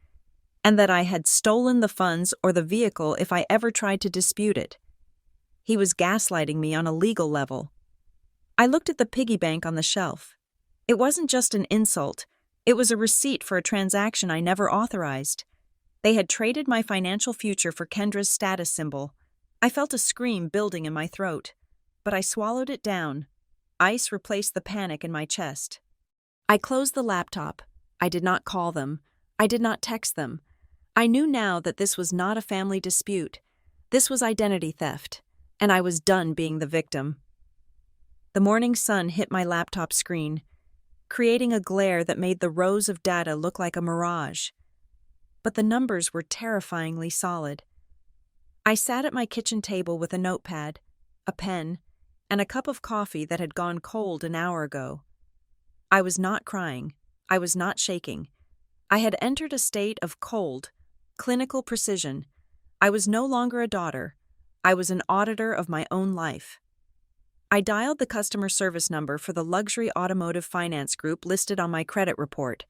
and that I had stolen the funds or the vehicle if I ever tried to dispute it. He was gaslighting me on a legal level. I looked at the piggy bank on the shelf. It wasn't just an insult. It was a receipt for a transaction I never authorized. They had traded my financial future for Kendra's status symbol. I felt a scream building in my throat, but I swallowed it down. Ice replaced the panic in my chest. I closed the laptop. I did not call them. I did not text them. I knew now that this was not a family dispute. This was identity theft, and I was done being the victim. The morning sun hit my laptop screen, creating a glare that made the rows of data look like a mirage. But the numbers were terrifyingly solid. I sat at my kitchen table with a notepad, a pen, and a cup of coffee that had gone cold an hour ago. I was not crying. I was not shaking. I had entered a state of cold, clinical precision. I was no longer a daughter. I was an auditor of my own life. I dialed the customer service number for the luxury automotive finance group listed on my credit report.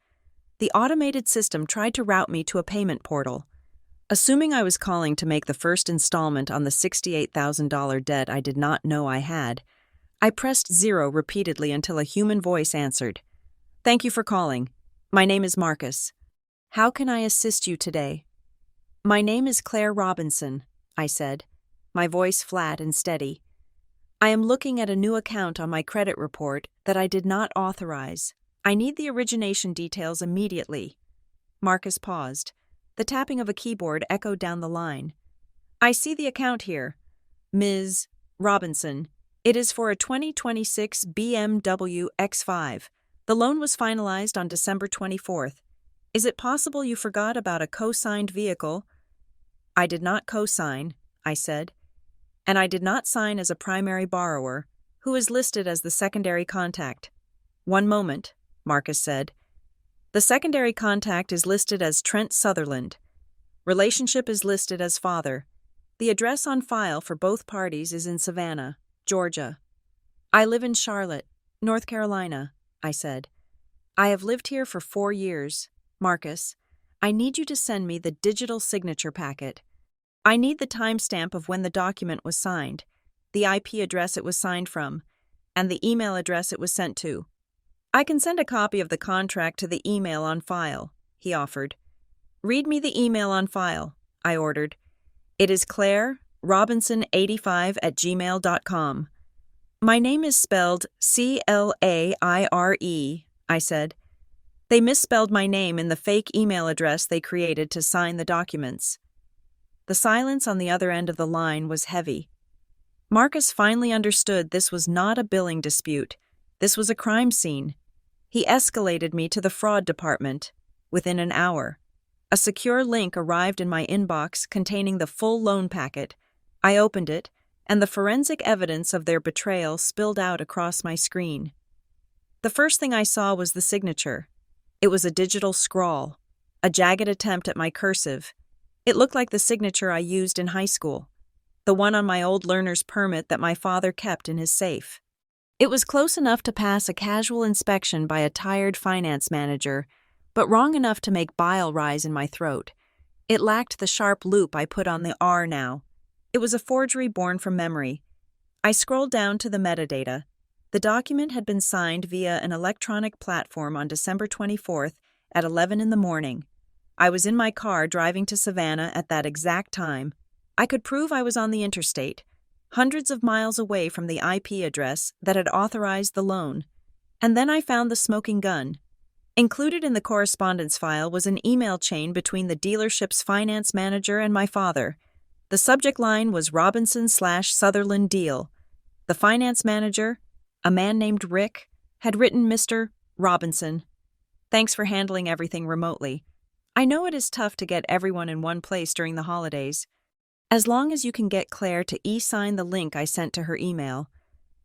The automated system tried to route me to a payment portal. Assuming I was calling to make the first installment on the $68,000 debt I did not know I had, I pressed 0 repeatedly until a human voice answered. "Thank you for calling. My name is Marcus. How can I assist you today?" "My name is Claire Robinson," I said, my voice flat and steady. "I am looking at a new account on my credit report that I did not authorize. I need the origination details immediately." Marcus paused. The tapping of a keyboard echoed down the line. "I see the account here. Ms. Robinson. It is for a 2026 BMW X5. The loan was finalized on December 24th. Is it possible you forgot about a co-signed vehicle?" "I did not co-sign," I said. "And I did not sign as a primary borrower, who is listed as the secondary contact." "One moment," Marcus said. "The secondary contact is listed as Trent Sutherland. Relationship is listed as father. The address on file for both parties is in Savannah, Georgia. I live in Charlotte, North Carolina, I said. I have lived here for 4 years. Marcus, I need you to send me the digital signature packet. I need the timestamp of when the document was signed, the IP address it was signed from, and the email address it was sent to. I can send a copy of the contract to the email on file, he offered. Read me the email on file, I ordered. It is clairerobinson85@gmail.com. My name is spelled Claire, I said. They misspelled my name in the fake email address they created to sign the documents. The silence on the other end of the line was heavy. Marcus finally understood this was not a billing dispute. This was a crime scene. He escalated me to the fraud department. Within an hour, a secure link arrived in my inbox containing the full loan packet. I opened it, and the forensic evidence of their betrayal spilled out across my screen. The first thing I saw was the signature. It was a digital scrawl, a jagged attempt at my cursive. It looked like the signature I used in high school, the one on my old learner's permit that my father kept in his safe. It was close enough to pass a casual inspection by a tired finance manager, but wrong enough to make bile rise in my throat. It lacked the sharp loop I put on the R now. It was a forgery born from memory. I scrolled down to the metadata. The document had been signed via an electronic platform on December 24th at 11 in the morning. I was in my car driving to Savannah at that exact time. I could prove I was on the interstate, hundreds of miles away from the IP address that had authorized the loan. And then I found the smoking gun. Included in the correspondence file was an email chain between the dealership's finance manager and my father. The subject line was Robinson/Sutherland deal. The finance manager, a man named Rick, had written Mr. Robinson. Thanks for handling everything remotely. I know it is tough to get everyone in one place during the holidays. As long as you can get Claire to e-sign the link I sent to her email,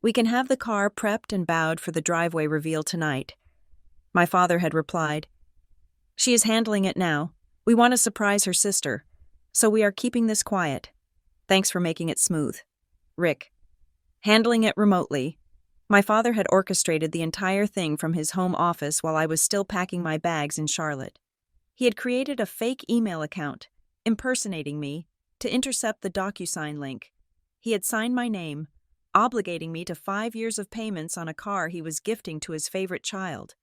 we can have the car prepped and bowed for the driveway reveal tonight. My father had replied, She is handling it now. We want to surprise her sister, so we are keeping this quiet. Thanks for making it smooth. Rick. Handling it remotely. My father had orchestrated the entire thing from his home office while I was still packing my bags in Charlotte. He had created a fake email account, impersonating me, to intercept the DocuSign link. He had signed my name, obligating me to 5 years of payments on a car he was gifting to his favorite child.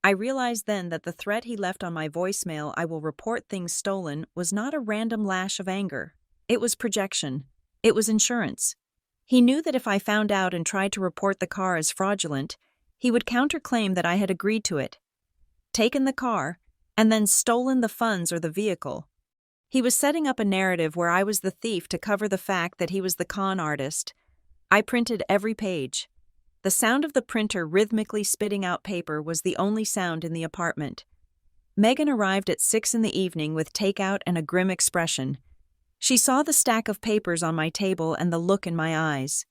I realized then that the threat he left on my voicemail, I will report things stolen, was not a random lash of anger. It was projection. It was insurance. He knew that if I found out and tried to report the car as fraudulent, he would counterclaim that I had agreed to it, taken the car, and then stolen the funds or the vehicle. He was setting up a narrative where I was the thief to cover the fact that he was the con artist. I printed every page. The sound of the printer rhythmically spitting out paper was the only sound in the apartment. Megan arrived at 6 in the evening with takeout and a grim expression. She saw the stack of papers on my table and the look in my eyes.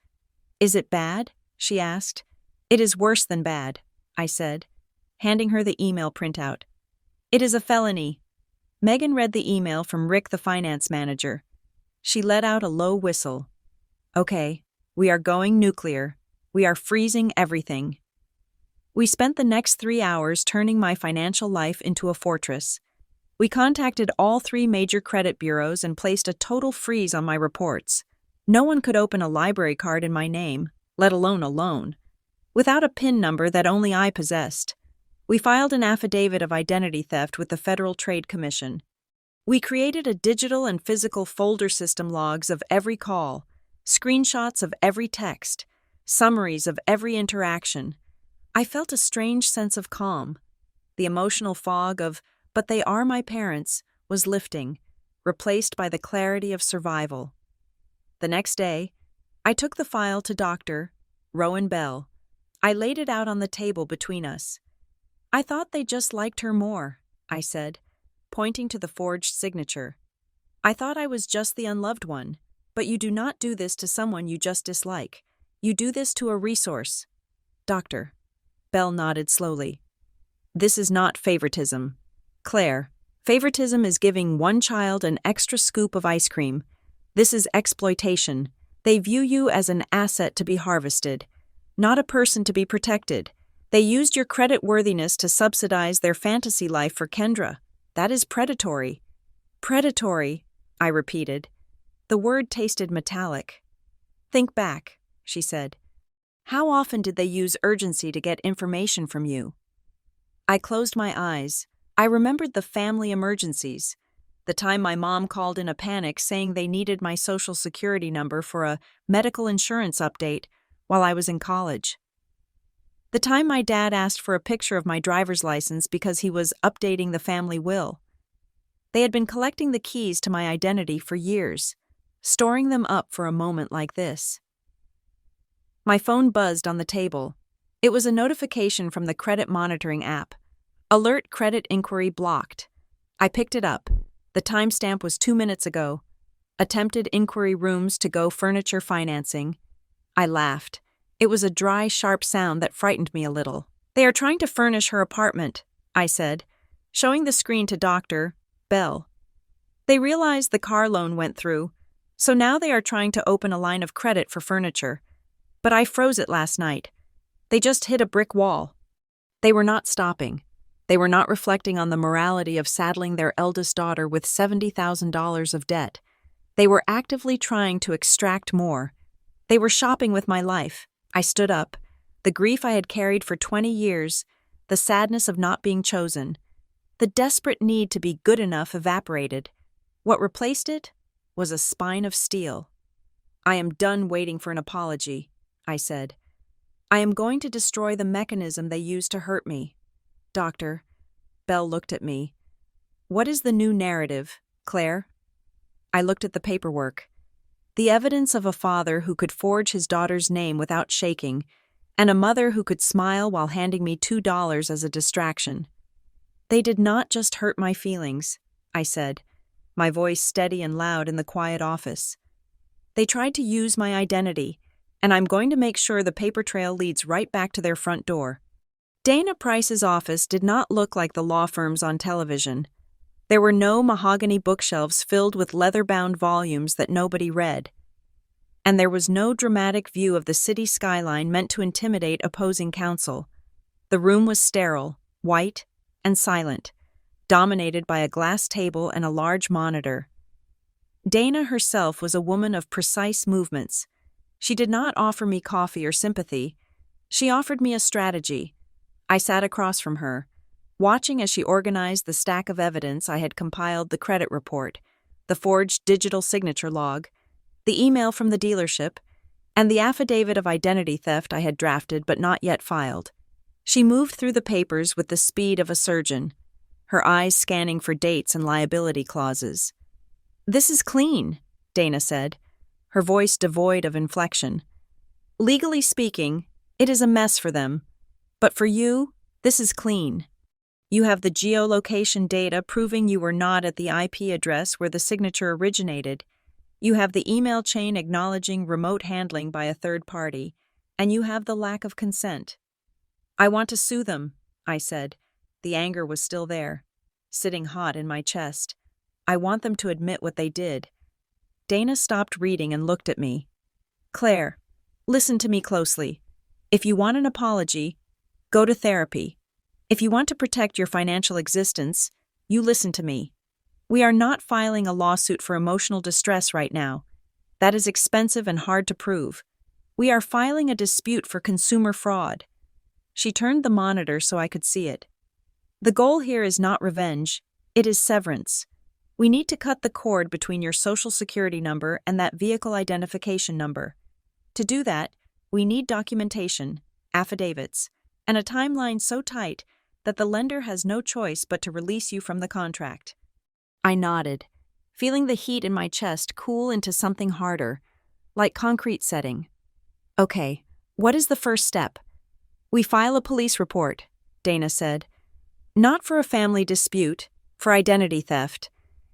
Is it bad? She asked. It is worse than bad, I said, handing her the email printout. It is a felony. Megan read the email from Rick, the finance manager. She let out a low whistle. Okay, we are going nuclear. We are freezing everything. We spent the next 3 hours turning my financial life into a fortress. We contacted all 3 major credit bureaus and placed a total freeze on my reports. No one could open a library card in my name, let alone a loan, without a PIN number that only I possessed. We filed an affidavit of identity theft with the Federal Trade Commission. We created a digital and physical folder system logs of every call, screenshots of every text, summaries of every interaction. I felt a strange sense of calm. The emotional fog of, but they are my parents, was lifting, replaced by the clarity of survival. The next day, I took the file to Dr. Rowan Bell. I laid it out on the table between us. I thought they just liked her more, I said, pointing to the forged signature. I thought I was just the unloved one, but you do not do this to someone you just dislike. You do this to a resource. Doctor. Bell nodded slowly. This is not favoritism. Claire, favoritism is giving one child an extra scoop of ice cream. This is exploitation. They view you as an asset to be harvested, not a person to be protected. They used your credit worthiness to subsidize their fantasy life for Kendra. That is predatory. Predatory, I repeated. The word tasted metallic. Think back, she said. How often did they use urgency to get information from you? I closed my eyes. I remembered the family emergencies. The time my mom called in a panic saying they needed my social security number for a medical insurance update while I was in college. The time my dad asked for a picture of my driver's license because he was updating the family will. They had been collecting the keys to my identity for years, storing them up for a moment like this. My phone buzzed on the table. It was a notification from the credit monitoring app. Alert credit inquiry blocked. I picked it up. The timestamp was 2 minutes ago. Attempted inquiry rooms to go furniture financing. I laughed. It was a dry, sharp sound that frightened me a little. They are trying to furnish her apartment, I said, showing the screen to Dr. Bell. They realized the car loan went through, so now they are trying to open a line of credit for furniture. But I froze it last night. They just hit a brick wall. They were not stopping. They were not reflecting on the morality of saddling their eldest daughter with $70,000 of debt. They were actively trying to extract more. They were shopping with my life. I stood up. The grief I had carried for 20 years, the sadness of not being chosen, the desperate need to be good enough evaporated. What replaced it was a spine of steel. I am done waiting for an apology, I said. I am going to destroy the mechanism they used to hurt me. Doctor, Bell looked at me. What is the new narrative, Claire? I looked at the paperwork. The evidence of a father who could forge his daughter's name without shaking, and a mother who could smile while handing me $2 as a distraction. They did not just hurt my feelings, I said, my voice steady and loud in the quiet office. They tried to use my identity, and I'm going to make sure the paper trail leads right back to their front door. Dana Price's office did not look like the law firms on television. There were no mahogany bookshelves filled with leather-bound volumes that nobody read. And there was no dramatic view of the city skyline meant to intimidate opposing counsel. The room was sterile, white, and silent, dominated by a glass table and a large monitor. Dana herself was a woman of precise movements. She did not offer me coffee or sympathy. She offered me a strategy. I sat across from her, watching as she organized the stack of evidence I had compiled: the credit report, the forged digital signature log, the email from the dealership, and the affidavit of identity theft I had drafted but not yet filed. She moved through the papers with the speed of a surgeon, her eyes scanning for dates and liability clauses. "This is clean," Dana said, her voice devoid of inflection. "Legally speaking, it is a mess for them. But for you, this is clean. You have the geolocation data proving you were not at the IP address where the signature originated. You have the email chain acknowledging remote handling by a third party. And you have the lack of consent." "I want to sue them," I said. The anger was still there, sitting hot in my chest. "I want them to admit what they did." Dana stopped reading and looked at me. "Claire, listen to me closely. If you want an apology, go to therapy. If you want to protect your financial existence, you listen to me. We are not filing a lawsuit for emotional distress right now. That is expensive and hard to prove. We are filing a dispute for consumer fraud." She turned the monitor so I could see it. "The goal here is not revenge, it is severance. We need to cut the cord between your social security number and that vehicle identification number. To do that, we need documentation, affidavits, and a timeline so tight that the lender has no choice but to release you from the contract." I nodded, feeling the heat in my chest cool into something harder, like concrete setting. "Okay, what is the first step?" "We file a police report," Dana said. "Not for a family dispute, for identity theft.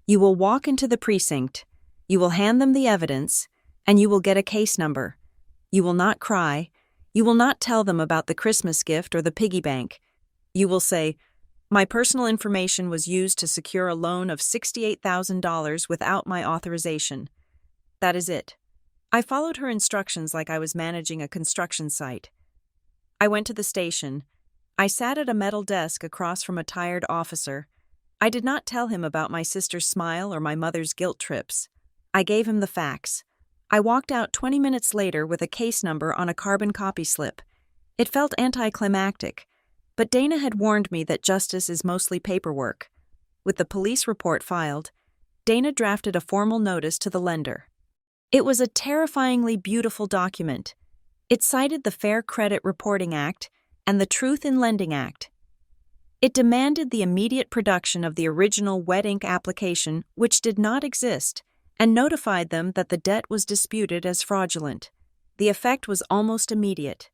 You will walk into the precinct, you will hand them the evidence, and you will get a case number. You will not cry. You will not tell them about the Christmas gift or the piggy bank. You will say, 'My personal information was used to secure a loan of $68,000 without my authorization.' That is it. I followed her instructions like I was managing a construction site. I went to the station. I sat at a metal desk across from a tired officer. I did not tell him about my sister's smile or my mother's guilt trips. I gave him the facts. I walked out 20 minutes later with a case number on a carbon copy slip. It felt anticlimactic, but Dana had warned me that justice is mostly paperwork. With the police report filed, Dana drafted a formal notice to the lender. It was a terrifyingly beautiful document. It cited the Fair Credit Reporting Act and the Truth in Lending Act. It demanded the immediate production of the original wet ink application, which did not exist, and notified them that the debt was disputed as fraudulent. The effect was almost immediate.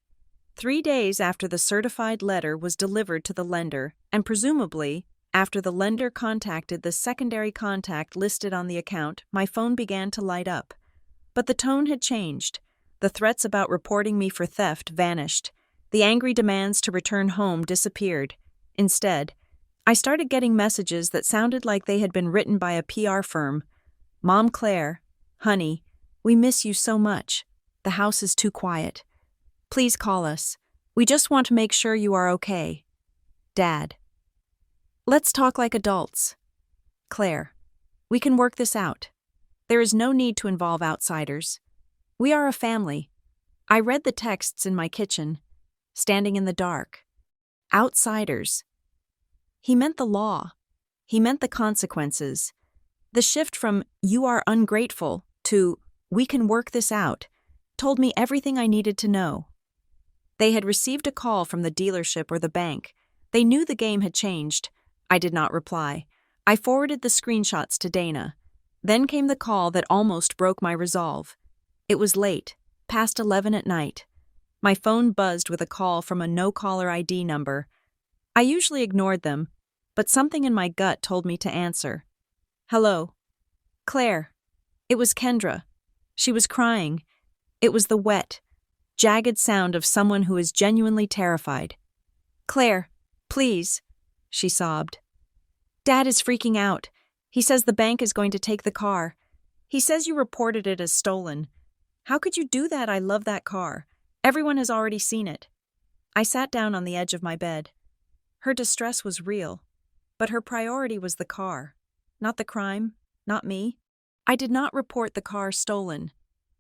3 days after the certified letter was delivered to the lender, and presumably after the lender contacted the secondary contact listed on the account, my phone began to light up. But the tone had changed. The threats about reporting me for theft vanished. The angry demands to return home disappeared. Instead, I started getting messages that sounded like they had been written by a PR firm. Mom Claire, honey, we miss you so much. The house is too quiet. Please call us. We just want to make sure you are okay. Dad. Let's talk like adults. Claire, we can work this out. There is no need to involve outsiders. We are a family. I read the texts in my kitchen, standing in the dark. Outsiders. He meant the law. He meant the consequences. The shift from "you are ungrateful" to "we can work this out" told me everything I needed to know. They had received a call from the dealership or the bank. They knew the game had changed. I did not reply. I forwarded the screenshots to Dana. Then came the call that almost broke my resolve. It was late, past 11 at night. My phone buzzed with a call from a no-caller ID number. I usually ignored them, but something in my gut told me to answer. Hello. Claire. It was Kendra. She was crying. It was the wet, jagged sound of someone who is genuinely terrified. Claire, please, she sobbed. Dad is freaking out. He says the bank is going to take the car. He says you reported it as stolen. How could you do that? I love that car. Everyone has already seen it. I sat down on the edge of my bed. Her distress was real, but her priority was the car. Not the crime, not me. I did not report the car stolen.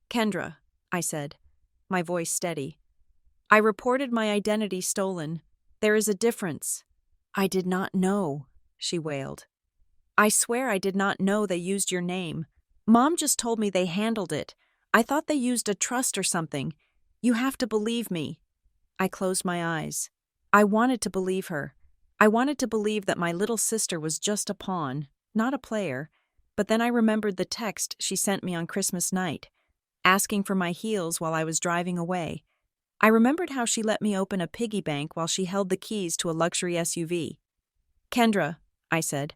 Kendra, I said, my voice steady. I reported my identity stolen. There is a difference. I did not know, she wailed. I swear I did not know they used your name. Mom just told me they handled it. I thought they used a trust or something. You have to believe me. I closed my eyes. I wanted to believe her. I wanted to believe that my little sister was just a pawn, not a player. But then I remembered the text she sent me on Christmas night, asking for my heels while I was driving away. I remembered how she let me open a piggy bank while she held the keys to a luxury SUV. Kendra, I said,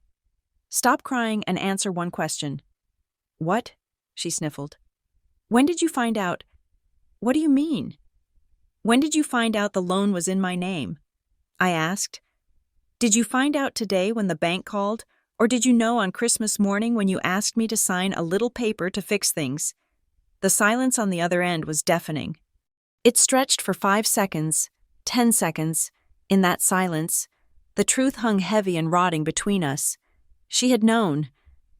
stop crying and answer one question. What? She sniffled. When did you find out? What do you mean? When did you find out the loan was in my name? I asked. Did you find out today when the bank called, or did you know on Christmas morning when you asked me to sign a little paper to fix things? The silence on the other end was deafening. It stretched for 5 seconds, 10 seconds. In that silence, the truth hung heavy and rotting between us. She had known,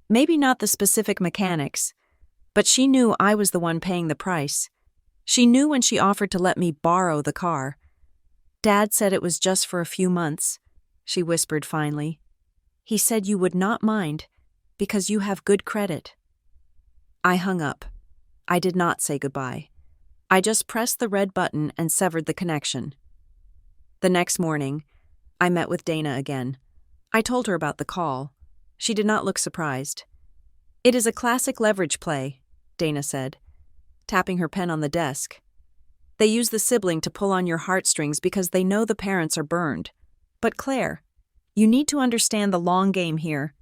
maybe not the specific mechanics, but she knew I was the one paying the price. She knew when she offered to let me borrow the car. Dad said it was just for a few months, she whispered finally. He said you would not mind because you have good credit. I hung up. I did not say goodbye. I just pressed the red button and severed the connection. The next morning, I met with Dana again. I told her about the call. She did not look surprised. It is a classic leverage play, Dana said, tapping her pen on the desk. They use the sibling to pull on your heartstrings because they know the parents are burned. But Claire, you need to understand the long game here.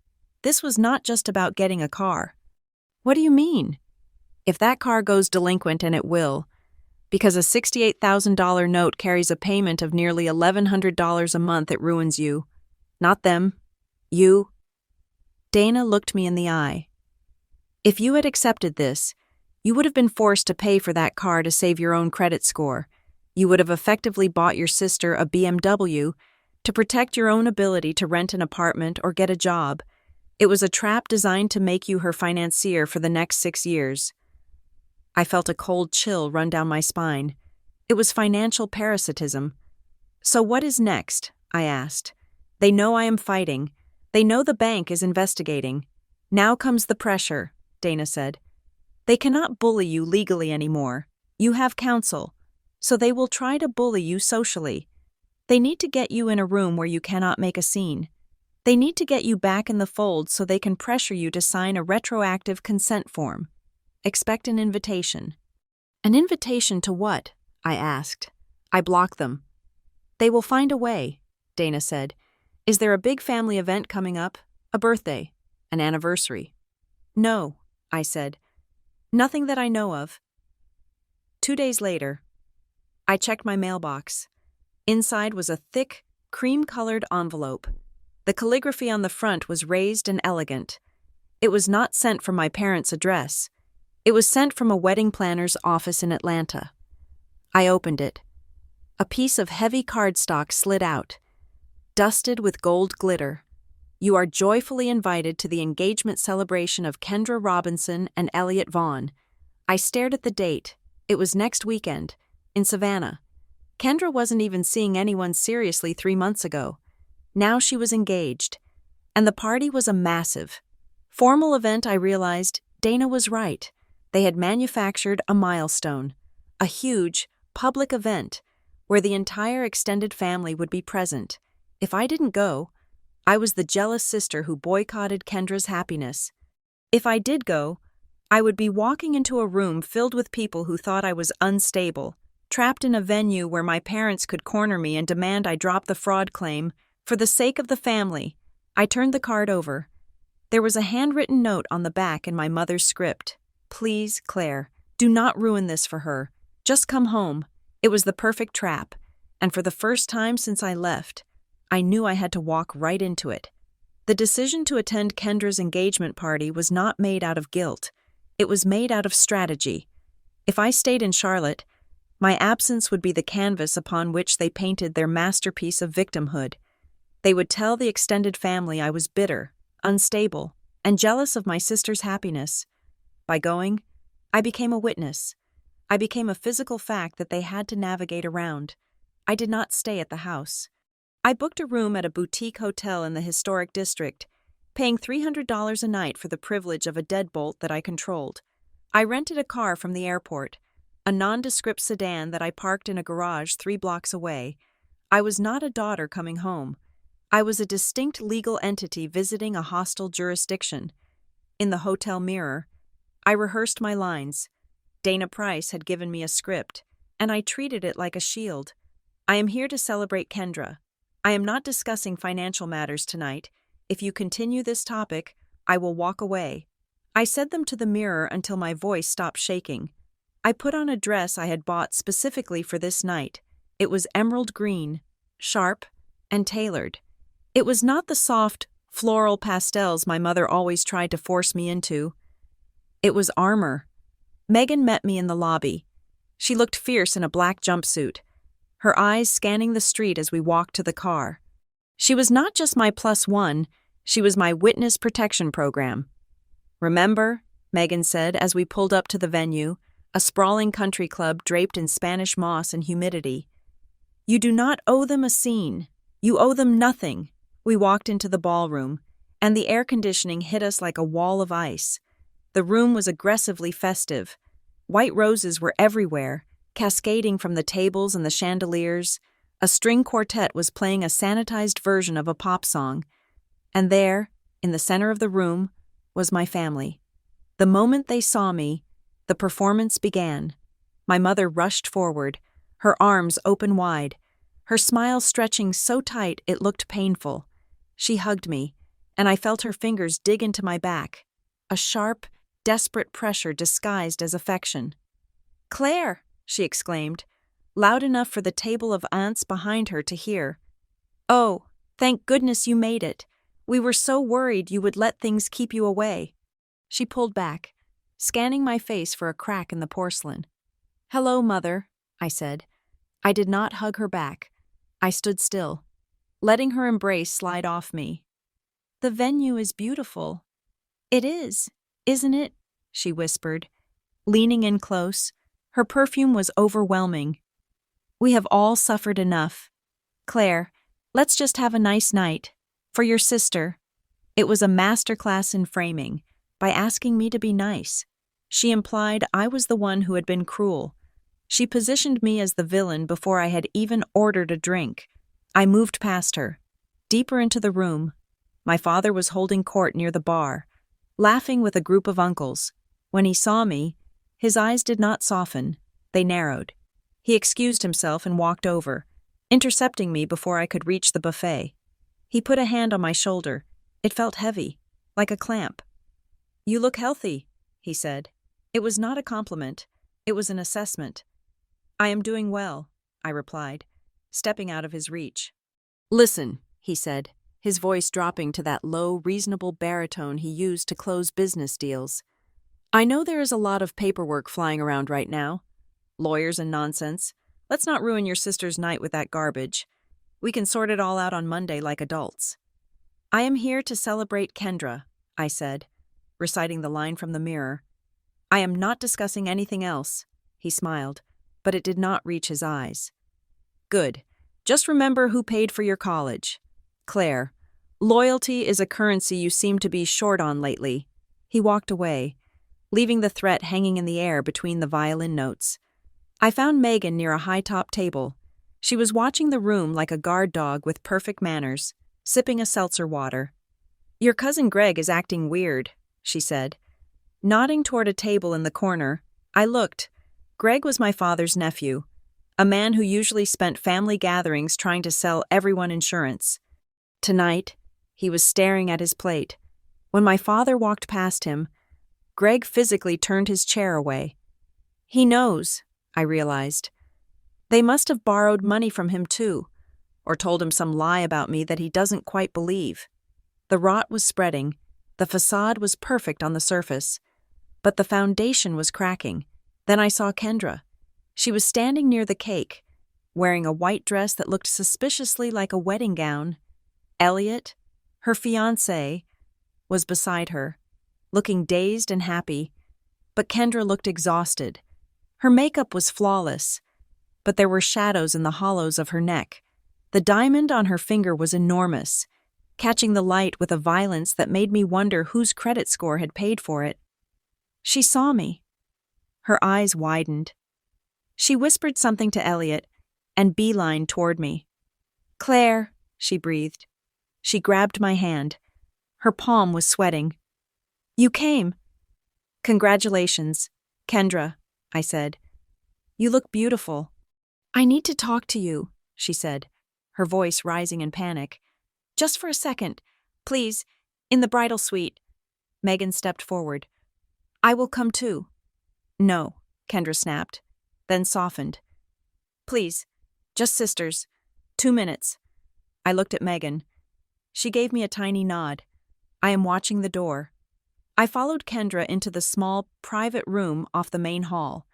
This was not just about getting a car. What do you mean? If that car goes delinquent, and it will, because a $68,000 note carries a payment of nearly $1,100 a month, it ruins you. Not them. You. Dana looked me in the eye. If you had accepted this, You would have been forced to pay for that car to save your own credit score. You would have effectively bought your sister a BMW to protect your own ability to rent an apartment or get a job. It was a trap designed to make you her financier for the next 6 years. I felt a cold chill run down my spine. It was financial parasitism. So what is next? I asked. They know I am fighting. They know the bank is investigating. Now comes the pressure, Dana said. They cannot bully you legally anymore. You have counsel. So they will try to bully you socially. They need to get you in a room where you cannot make a scene. They need to get you back in the fold so they can pressure you to sign a retroactive consent form. Expect an invitation. An invitation to what? I asked. I blocked them. They will find a way, Dana said. Is there a big family event coming up? A birthday? An anniversary? No, I said. Nothing that I know of. 2 days later, I checked my mailbox. Inside was a thick, cream-colored envelope. The calligraphy on the front was raised and elegant. It was not sent from my parents' address. It was sent from a wedding planner's office in Atlanta. I opened it. A piece of heavy cardstock slid out, dusted with gold glitter. You are joyfully invited to the engagement celebration of Kendra Robinson and Elliot Vaughn. I stared at the date. It was next weekend, in Savannah. Kendra wasn't even seeing anyone seriously 3 months ago. Now she was engaged. And the party was a massive, formal event. I realized Dana was right. They had manufactured a milestone, a huge, public event where the entire extended family would be present. If I didn't go, I was the jealous sister who boycotted Kendra's happiness. If I did go, I would be walking into a room filled with people who thought I was unstable, trapped in a venue where my parents could corner me and demand I drop the fraud claim for the sake of the family. I turned the card over. There was a handwritten note on the back in my mother's script. Please, Claire, do not ruin this for her. Just come home. It was the perfect trap, and for the first time since I left, I knew I had to walk right into it. The decision to attend Kendra's engagement party was not made out of guilt. It was made out of strategy. If I stayed in Charlotte, my absence would be the canvas upon which they painted their masterpiece of victimhood. They would tell the extended family I was bitter, unstable, and jealous of my sister's happiness. By going, I became a witness. I became a physical fact that they had to navigate around. I did not stay at the house. I booked a room at a boutique hotel in the historic district, paying $300 a night for the privilege of a deadbolt that I controlled. I rented a car from the airport, a nondescript sedan that I parked in a garage 3 blocks away. I was not a daughter coming home. I was a distinct legal entity visiting a hostile jurisdiction. In the hotel mirror, I rehearsed my lines. Dana Price had given me a script, and I treated it like a shield. I am here to celebrate Kendra. I am not discussing financial matters tonight. If you continue this topic, I will walk away. I said them to the mirror until my voice stopped shaking. I put on a dress I had bought specifically for this night. It was emerald green, sharp, and tailored. It was not the soft, floral pastels my mother always tried to force me into. It was armor. Megan met me in the lobby. She looked fierce in a black jumpsuit, her eyes scanning the street as we walked to the car. She was not just my +1, she was my witness protection program. Remember, Megan said as we pulled up to the venue, a sprawling country club draped in Spanish moss and humidity. You do not owe them a scene. You owe them nothing. We walked into the ballroom, and the air conditioning hit us like a wall of ice. The room was aggressively festive. White roses were everywhere, cascading from the tables and the chandeliers. A string quartet was playing a sanitized version of a pop song. And there, in the center of the room, was my family. The moment they saw me, the performance began. My mother rushed forward, her arms open wide, her smile stretching so tight it looked painful. She hugged me, and I felt her fingers dig into my back, a sharp, desperate pressure disguised as affection. "Claire!" she exclaimed, loud enough for the table of aunts behind her to hear. "Oh, thank goodness you made it. We were so worried you would let things keep you away." She pulled back, scanning my face for a crack in the porcelain. "Hello, Mother," I said. I did not hug her back. I stood still, letting her embrace slide off me. "The venue is beautiful." "It is, isn't it?" she whispered, leaning in close. Her perfume was overwhelming. "We have all suffered enough. Claire, let's just have a nice night. For your sister." It was a masterclass in framing. By asking me to be nice, she implied I was the one who had been cruel. She positioned me as the villain before I had even ordered a drink. I moved past her, deeper into the room. My father was holding court near the bar, laughing with a group of uncles. When he saw me, his eyes did not soften, they narrowed. He excused himself and walked over, intercepting me before I could reach the buffet. He put a hand on my shoulder. It felt heavy, like a clamp. "You look healthy," he said. It was not a compliment, it was an assessment. "I am doing well," I replied, stepping out of his reach. "Listen," he said, his voice dropping to that low, reasonable baritone he used to close business deals. "I know there is a lot of paperwork flying around right now. Lawyers and nonsense. Let's not ruin your sister's night with that garbage. We can sort it all out on Monday like adults." "I am here to celebrate Kendra," I said, reciting the line from the mirror. "I am not discussing anything else," he smiled, but it did not reach his eyes. "Good. Just remember who paid for your college. Claire, loyalty is a currency you seem to be short on lately." He walked away, leaving the threat hanging in the air between the violin notes. I found Megan near a high-top table. She was watching the room like a guard dog with perfect manners, sipping a seltzer water. "Your cousin Greg is acting weird," she said. Nodding toward a table in the corner, I looked. Greg was my father's nephew, a man who usually spent family gatherings trying to sell everyone insurance. Tonight, he was staring at his plate. When my father walked past him, Greg physically turned his chair away. He knows, I realized. They must have borrowed money from him too, or told him some lie about me that he doesn't quite believe. The rot was spreading. The facade was perfect on the surface, but the foundation was cracking. Then I saw Kendra. She was standing near the cake, wearing a white dress that looked suspiciously like a wedding gown. Elliot, her fiancé, was beside her, looking dazed and happy, but Kendra looked exhausted. Her makeup was flawless, but there were shadows in the hollows of her neck. The diamond on her finger was enormous, catching the light with a violence that made me wonder whose credit score had paid for it. She saw me. Her eyes widened. She whispered something to Elliot and beelined toward me. "Claire," she breathed. She grabbed my hand. Her palm was sweating. "You came." "Congratulations, Kendra," I said. "You look beautiful." "I need to talk to you," she said, her voice rising in panic. "Just for a second, please, in the bridal suite." Megan stepped forward. "I will come too." "No," Kendra snapped, then softened. "Please, just sisters. 2 minutes." I looked at Megan. She gave me a tiny nod. "I am watching the door." I followed Kendra into the small, private room off the main hall.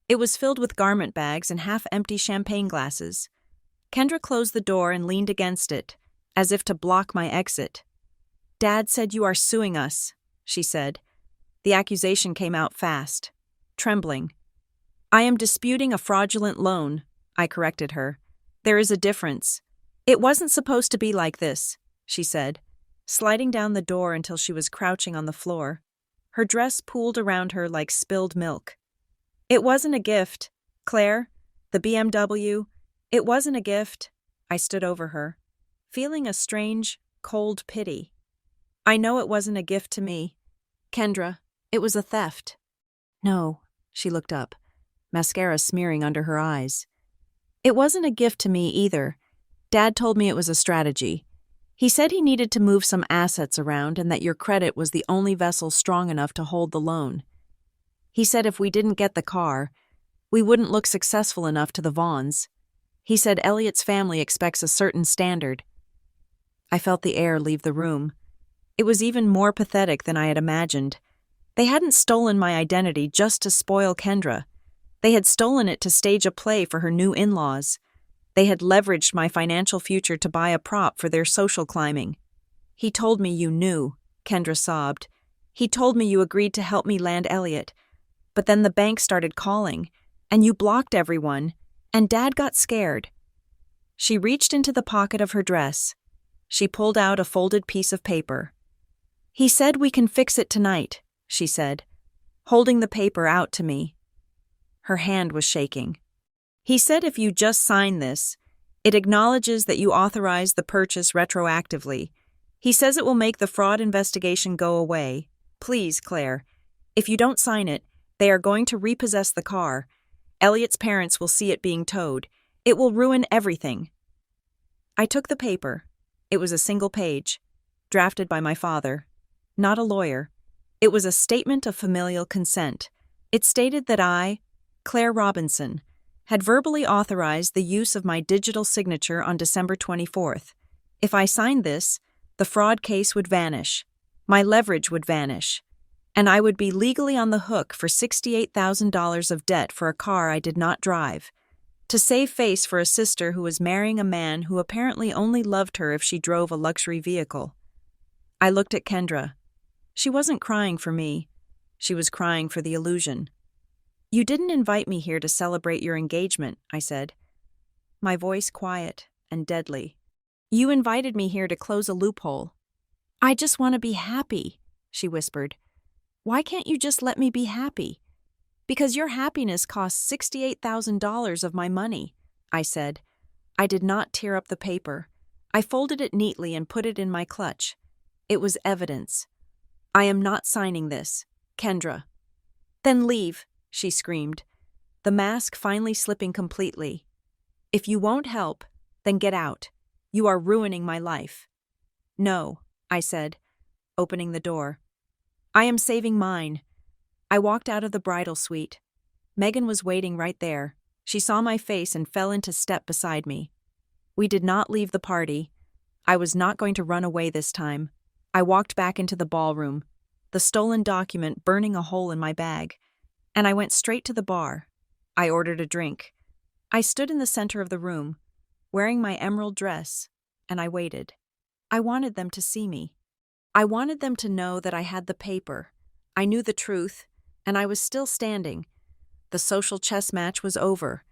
It was filled with garment bags and half-empty champagne glasses. Kendra closed the door and leaned against it, as if to block my exit. "Dad said you are suing us," she said. The accusation came out fast, trembling. "I am disputing a fraudulent loan," I corrected her. "There is a difference. It wasn't supposed to be like this," she said, sliding down the door until she was crouching on the floor. Her dress pooled around her like spilled milk. "It wasn't a gift, Claire. The BMW. It wasn't a gift." I stood over her, feeling a strange, cold pity. "I know it wasn't a gift to me. Kendra, it was a theft." "No," she looked up, mascara smearing under her eyes. "It wasn't a gift to me either. Dad told me it was a strategy. He said he needed to move some assets around and that your credit was the only vessel strong enough to hold the loan. He said if we didn't get the car, we wouldn't look successful enough to the Vaughns. He said Elliot's family expects a certain standard." I felt the air leave the room. It was even more pathetic than I had imagined. They hadn't stolen my identity just to spoil Kendra. They had stolen it to stage a play for her new in-laws. They had leveraged my financial future to buy a prop for their social climbing. He told me you knew, Kendra sobbed. He told me you agreed to help me land Elliot. But then the bank started calling, and you blocked everyone, and Dad got scared. She reached into the pocket of her dress. She pulled out a folded piece of paper. He said we can fix it tonight, she said, holding the paper out to me. Her hand was shaking. He said if you just sign this, it acknowledges that you authorized the purchase retroactively. He says it will make the fraud investigation go away. Please, Claire, if you don't sign it, they are going to repossess the car. Elliot's parents will see it being towed. It will ruin everything. I took the paper. It was a single page, drafted by my father. Not a lawyer. It was a statement of familial consent. It stated that I, Claire Robinson, had verbally authorized the use of my digital signature on December 24th. If I signed this, the fraud case would vanish. My leverage would vanish. And I would be legally on the hook for $68,000 of debt for a car I did not drive. To save face for a sister who was marrying a man who apparently only loved her if she drove a luxury vehicle. I looked at Kendra. She wasn't crying for me. She was crying for the illusion. You didn't invite me here to celebrate your engagement, I said. My voice quiet and deadly. You invited me here to close a loophole. I just want to be happy, she whispered. Why can't you just let me be happy? Because your happiness costs $68,000 of my money, I said. I did not tear up the paper. I folded it neatly and put it in my clutch. It was evidence. I am not signing this, Kendra. Then leave, she screamed, the mask finally slipping completely. If you won't help, then get out. You are ruining my life. No, I said, opening the door. I am saving mine. I walked out of the bridal suite. Megan was waiting right there. She saw my face and fell into step beside me. We did not leave the party. I was not going to run away this time. I walked back into the ballroom, the stolen document burning a hole in my bag, and I went straight to the bar. I ordered a drink. I stood in the center of the room, wearing my emerald dress, and I waited. I wanted them to see me. I wanted them to know that I had the paper. I knew the truth, and I was still standing. The social chess match was over.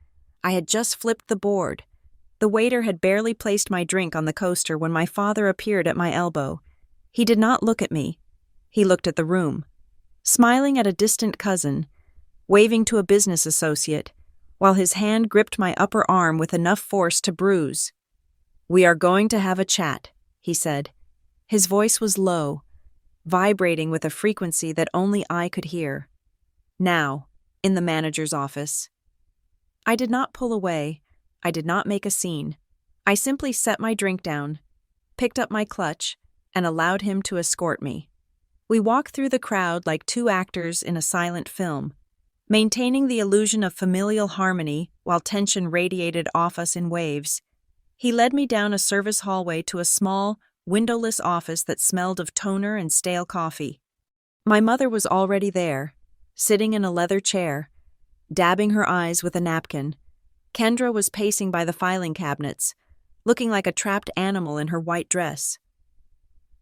I had just flipped the board. The waiter had barely placed my drink on the coaster when my father appeared at my elbow. He did not look at me. He looked at the room, smiling at a distant cousin, waving to a business associate, while his hand gripped my upper arm with enough force to bruise. We are going to have a chat, he said. His voice was low, vibrating with a frequency that only I could hear. Now, in the manager's office. I did not pull away. I did not make a scene. I simply set my drink down, picked up my clutch, and allowed him to escort me. We walked through the crowd like two actors in a silent film, maintaining the illusion of familial harmony while tension radiated off us in waves. He led me down a service hallway to a small, windowless office that smelled of toner and stale coffee. My mother was already there, sitting in a leather chair, dabbing her eyes with a napkin. Kendra was pacing by the filing cabinets, looking like a trapped animal in her white dress.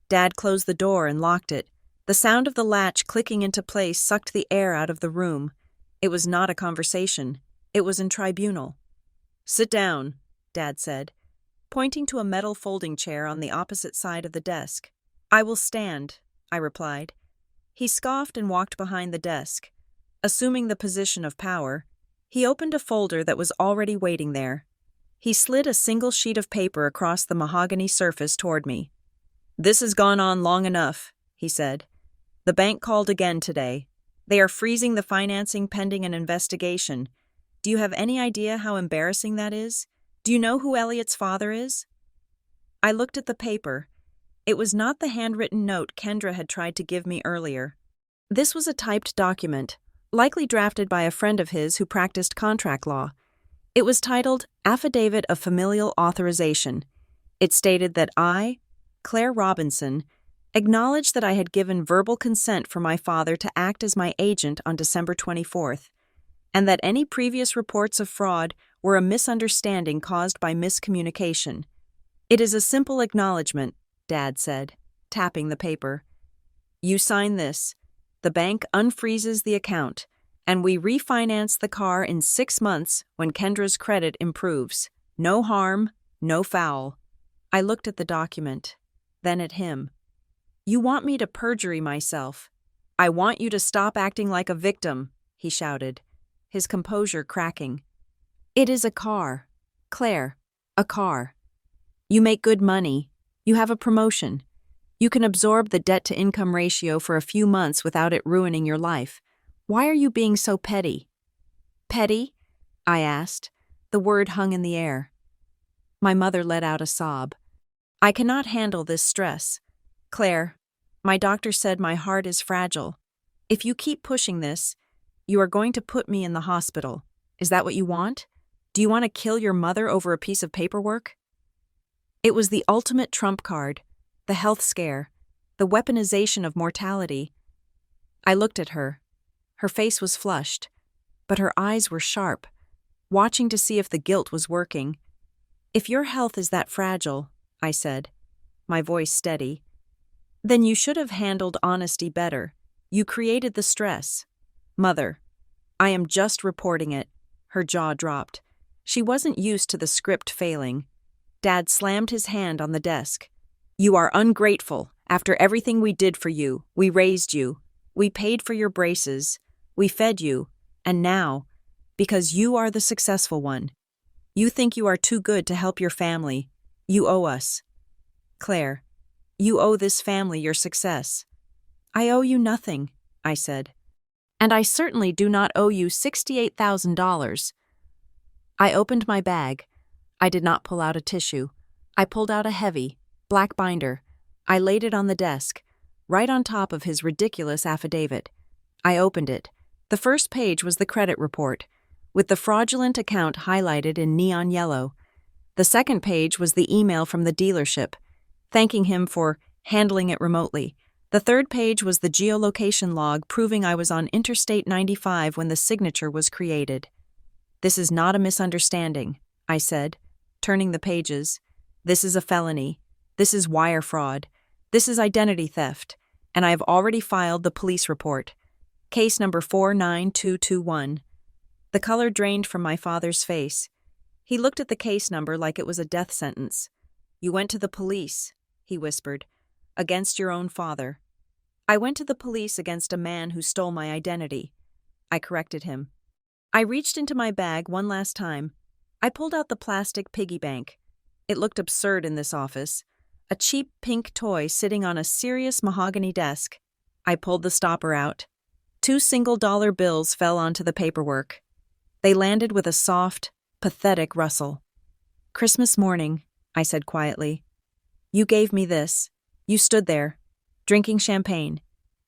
Dad closed the door and locked it. The sound of the latch clicking into place sucked the air out of the room. It was not a conversation. It was in tribunal. Sit down, Dad said, pointing to a metal folding chair on the opposite side of the desk. I will stand, I replied. He scoffed and walked behind the desk. Assuming the position of power, he opened a folder that was already waiting there. He slid a single sheet of paper across the mahogany surface toward me. This has gone on long enough, he said. The bank called again today. They are freezing the financing pending an investigation. Do you have any idea how embarrassing that is? Do you know who Elliot's father is? I looked at the paper. It was not the handwritten note Kendra had tried to give me earlier. This was a typed document, likely drafted by a friend of his who practiced contract law. It was titled Affidavit of Familial Authorization. It stated that I, Claire Robinson, Acknowledge that I had given verbal consent for my father to act as my agent on December 24th, and that any previous reports of fraud were a misunderstanding caused by miscommunication. It is a simple acknowledgement, Dad said, tapping the paper. You sign this. The bank unfreezes the account, and we refinance the car in 6 months when Kendra's credit improves. No harm, no foul. I looked at the document, then at him. You want me to perjury myself. I want you to stop acting like a victim, he shouted, his composure cracking. It is a car. Claire, a car. You make good money. You have a promotion. You can absorb the debt-to-income ratio for a few months without it ruining your life. Why are you being so petty? Petty? I asked. The word hung in the air. My mother let out a sob. I cannot handle this stress. Claire, my doctor said my heart is fragile. If you keep pushing this, you are going to put me in the hospital. Is that what you want? Do you want to kill your mother over a piece of paperwork? It was the ultimate trump card, the health scare, the weaponization of mortality. I looked at her. Her face was flushed, but her eyes were sharp, watching to see if the guilt was working. If your health is that fragile, I said, my voice steady, then you should have handled honesty better. You created the stress. Mother, I am just reporting it. Her jaw dropped. She wasn't used to the script failing. Dad slammed his hand on the desk. You are ungrateful. After everything we did for you, we raised you. We paid for your braces. We fed you. And now, because you are the successful one, you think you are too good to help your family. You owe us. Claire, you owe this family your success. I owe you nothing, I said. And I certainly do not owe you $68,000. I opened my bag. I did not pull out a tissue. I pulled out a heavy, black binder. I laid it on the desk, right on top of his ridiculous affidavit. I opened it. The first page was the credit report, with the fraudulent account highlighted in neon yellow. The second page was the email from the dealership, thanking him for handling it remotely. The third page was the geolocation log proving I was on Interstate 95 when the signature was created. This is not a misunderstanding, I said, turning the pages. This is a felony. This is wire fraud. This is identity theft. And I have already filed the police report. Case number 49221. The color drained from my father's face. He looked at the case number like it was a death sentence. You went to the police, he whispered, against your own father. I went to the police against a man who stole my identity. I corrected him. I reached into my bag one last time. I pulled out the plastic piggy bank. It looked absurd in this office. A cheap pink toy sitting on a serious mahogany desk. I pulled the stopper out. 2 single-dollar bills fell onto the paperwork. They landed with a soft, pathetic rustle. Christmas morning, I said quietly. You gave me this. You stood there, drinking champagne,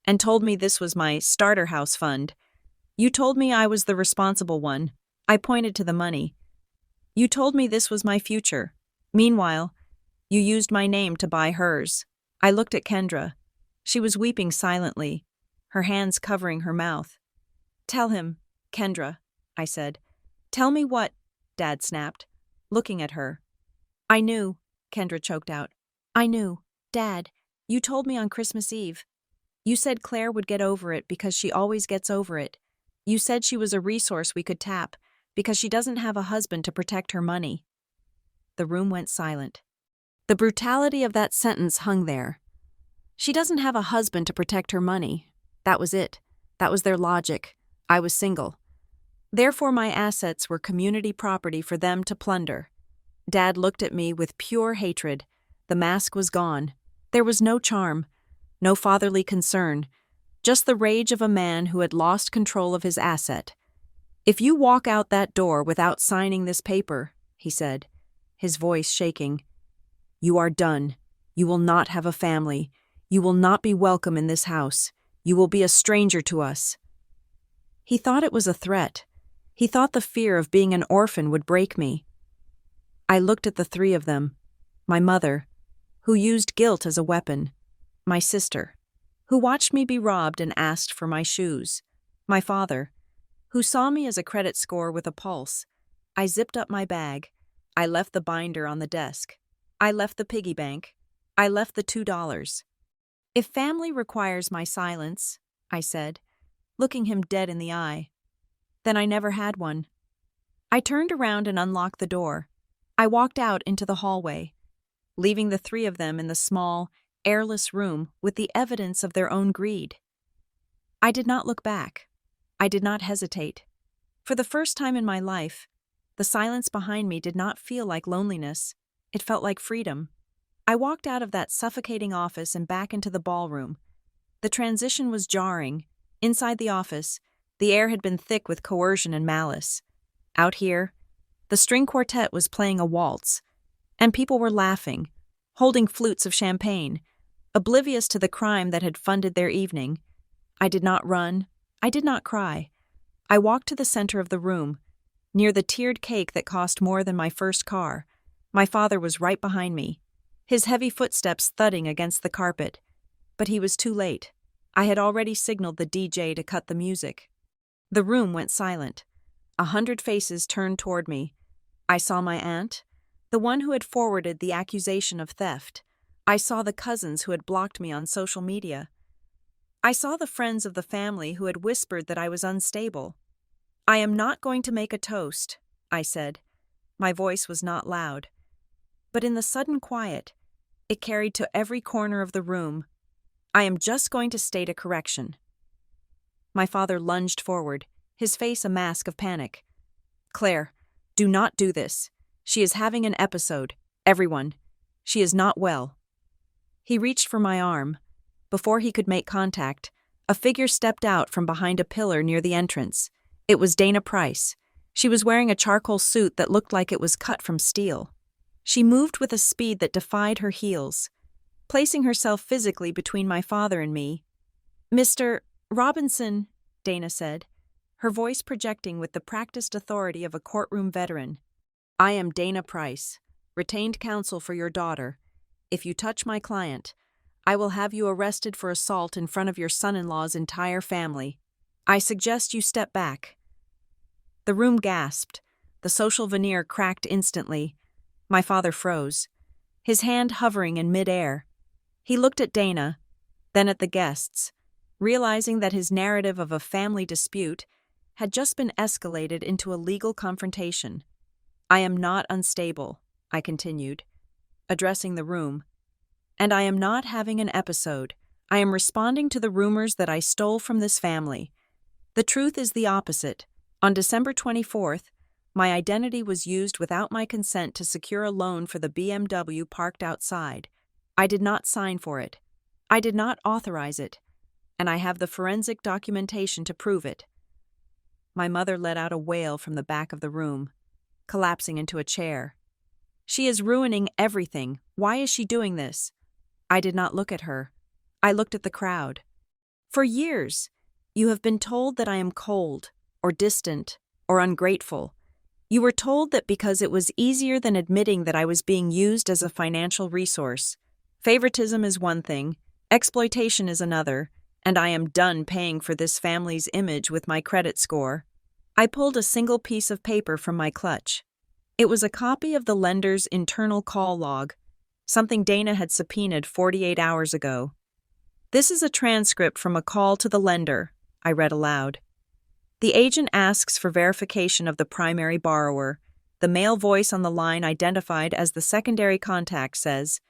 and told me this was my starter house fund. You told me I was the responsible one. I pointed to the money. You told me this was my future. Meanwhile, you used my name to buy hers. I looked at Kendra. She was weeping silently, her hands covering her mouth. Tell him, Kendra, I said. Tell me what, Dad snapped, looking at her. I knew, Kendra choked out. I knew. Dad, you told me on Christmas Eve. You said Claire would get over it because she always gets over it. You said she was a resource we could tap because she doesn't have a husband to protect her money. The room went silent. The brutality of that sentence hung there. She doesn't have a husband to protect her money. That was it. That was their logic. I was single. Therefore, my assets were community property for them to plunder. Dad looked at me with pure hatred. The mask was gone. There was no charm, no fatherly concern, just the rage of a man who had lost control of his asset. If you walk out that door without signing this paper, he said, his voice shaking, you are done. You will not have a family. You will not be welcome in this house. You will be a stranger to us. He thought it was a threat. He thought the fear of being an orphan would break me. I looked at the three of them, my mother, who used guilt as a weapon, My sister, who watched me be robbed and asked for my shoes. My father, who saw me as a credit score with a pulse. I zipped up my bag. I left the binder on the desk. I left the piggy bank. I left the $2. If family requires my silence, I said, looking him dead in the eye, then I never had one. I turned around and unlocked the door. I walked out into the hallway, leaving the three of them in the small, airless room with the evidence of their own greed. I did not look back. I did not hesitate. For the first time in my life, the silence behind me did not feel like loneliness. It felt like freedom. I walked out of that suffocating office and back into the ballroom. The transition was jarring. Inside the office, the air had been thick with coercion and malice. Out here, the string quartet was playing a waltz, and people were laughing, holding flutes of champagne, oblivious to the crime that had funded their evening. I did not run. I did not cry. I walked to the center of the room, near the tiered cake that cost more than my first car. My father was right behind me, his heavy footsteps thudding against the carpet. But he was too late. I had already signaled the DJ to cut the music. The room went silent. 100 faces turned toward me. I saw my aunt, the one who had forwarded the accusation of theft. I saw the cousins who had blocked me on social media. I saw the friends of the family who had whispered that I was unstable. I am not going to make a toast, I said. My voice was not loud. But in the sudden quiet, it carried to every corner of the room. I am just going to state a correction. My father lunged forward, his face a mask of panic. Claire, do not do this. She is having an episode. Everyone. She is not well. He reached for my arm. Before he could make contact, a figure stepped out from behind a pillar near the entrance. It was Dana Price. She was wearing a charcoal suit that looked like it was cut from steel. She moved with a speed that defied her heels, placing herself physically between my father and me. Mr. Robinson, Dana said, her voice projecting with the practiced authority of a courtroom veteran. I am Dana Price, retained counsel for your daughter. If you touch my client, I will have you arrested for assault in front of your son-in-law's entire family. I suggest you step back. The room gasped. The social veneer cracked instantly. My father froze, his hand hovering in midair. He looked at Dana, then at the guests, realizing that his narrative of a family dispute had just been escalated into a legal confrontation. I am not unstable, I continued, addressing the room. And I am not having an episode. I am responding to the rumors that I stole from this family. The truth is the opposite. On December 24th, my identity was used without my consent to secure a loan for the BMW parked outside. I did not sign for it. I did not authorize it. And I have the forensic documentation to prove it. My mother let out a wail from the back of the room, collapsing into a chair. She is ruining everything. Why is she doing this? I did not look at her. I looked at the crowd. For years, you have been told that I am cold, or distant, or ungrateful. You were told that because it was easier than admitting that I was being used as a financial resource. Favoritism is one thing, exploitation is another, and I am done paying for this family's image with my credit score. I pulled a single piece of paper from my clutch. It was a copy of the lender's internal call log, something Dana had subpoenaed 48 hours ago. This is a transcript from a call to the lender, I read aloud. The agent asks for verification of the primary borrower. The male voice on the line identified as the secondary contact says,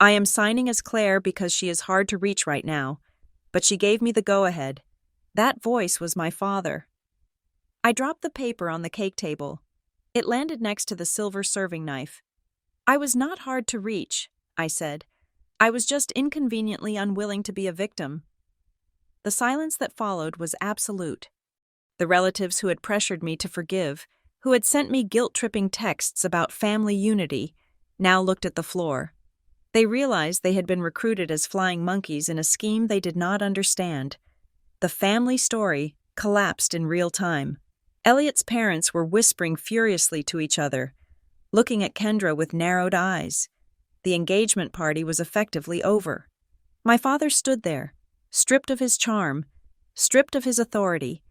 I am signing as Claire because she is hard to reach right now, but she gave me the go-ahead. That voice was my father. I dropped the paper on the cake table. It landed next to the silver serving knife. I was not hard to reach, I said. I was just inconveniently unwilling to be a victim. The silence that followed was absolute. The relatives who had pressured me to forgive, who had sent me guilt-tripping texts about family unity, now looked at the floor. They realized they had been recruited as flying monkeys in a scheme they did not understand. The family story collapsed in real time. Elliot's parents were whispering furiously to each other, looking at Kendra with narrowed eyes. The engagement party was effectively over. My father stood there, stripped of his charm, stripped of his authority.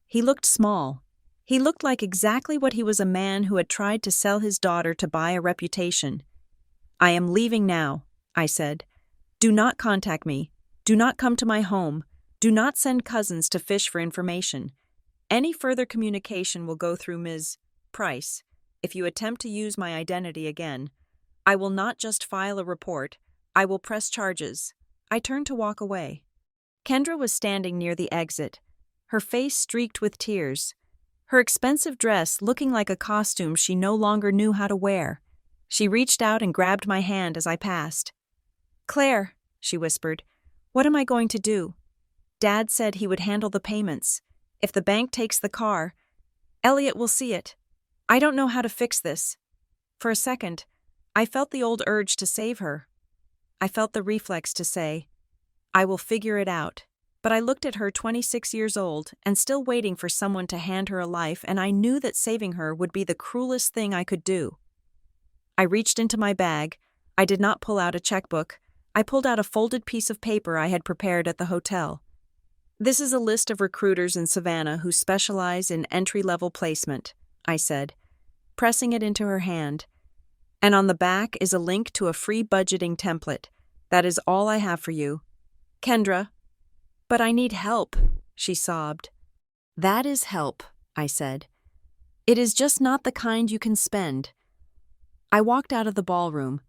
He looked small. He looked like exactly what he was, a man who had tried to sell his daughter to buy a reputation. "I am leaving now," I said. "Do not contact me. Do not come to my home. Do not send cousins to fish for information. Any further communication will go through Ms. Price. If you attempt to use my identity again, I will not just file a report, I will press charges." I turned to walk away. Kendra was standing near the exit, her face streaked with tears, her expensive dress looking like a costume she no longer knew how to wear. She reached out and grabbed my hand as I passed. "Claire," she whispered, "what am I going to do? Dad said he would handle the payments. If the bank takes the car, Elliot will see it. I don't know how to fix this." For a second, I felt the old urge to save her. I felt the reflex to say, "I will figure it out." But I looked at her, 26 years old, and still waiting for someone to hand her a life, and I knew that saving her would be the cruelest thing I could do. I reached into my bag. I did not pull out a checkbook. I pulled out a folded piece of paper I had prepared at the hotel. "This is a list of recruiters in Savannah who specialize in entry-level placement," I said, pressing it into her hand. "And on the back is a link to a free budgeting template. That is all I have for you. Kendra." "But I need help," she sobbed. "That is help," I said. "It is just not the kind you can spend." I walked out of the ballroom,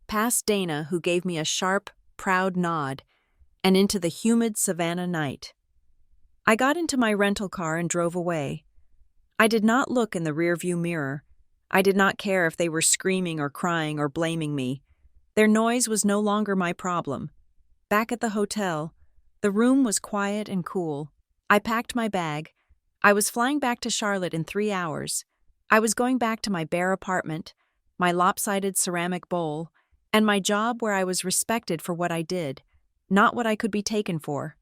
past Dana, who gave me a sharp, proud nod, and into the humid Savannah night. I got into my rental car and drove away. I did not look in the rearview mirror. I did not care if they were screaming or crying or blaming me. Their noise was no longer my problem. Back at the hotel, the room was quiet and cool. I packed my bag. I was flying back to Charlotte in 3 hours. I was going back to my bare apartment, my lopsided ceramic bowl, and my job where I was respected for what I did, not what I could be taken for.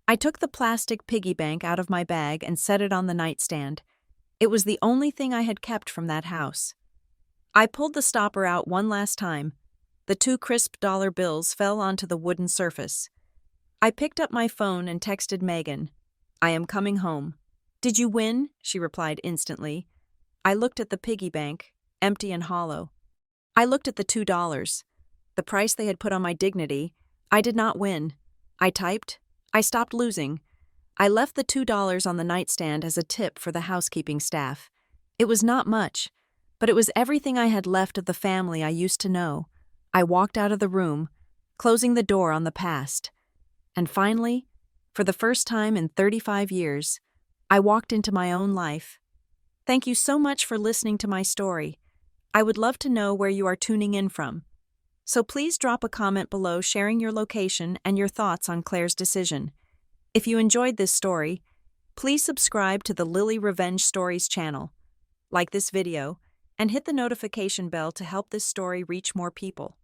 I took the plastic piggy bank out of my bag and set it on the nightstand. It was the only thing I had kept from that house. I pulled the stopper out one last time. The 2 crisp dollar bills fell onto the wooden surface. I picked up my phone and texted Megan. "I am coming home." "Did you win?" she replied instantly. I looked at the piggy bank, empty and hollow. I looked at the $2, the price they had put on my dignity. I did not win. I typed. I stopped losing. I left the $2 on the nightstand as a tip for the housekeeping staff. It was not much, but it was everything I had left of the family I used to know. I walked out of the room, closing the door on the past. And finally, for the first time in 35 years, I walked into my own life. Thank you so much for listening to my story. I would love to know where you are tuning in from. So please drop a comment below sharing your location and your thoughts on Claire's decision. If you enjoyed this story, please subscribe to the Lily Revenge Stories channel, like this video, and hit the notification bell to help this story reach more people.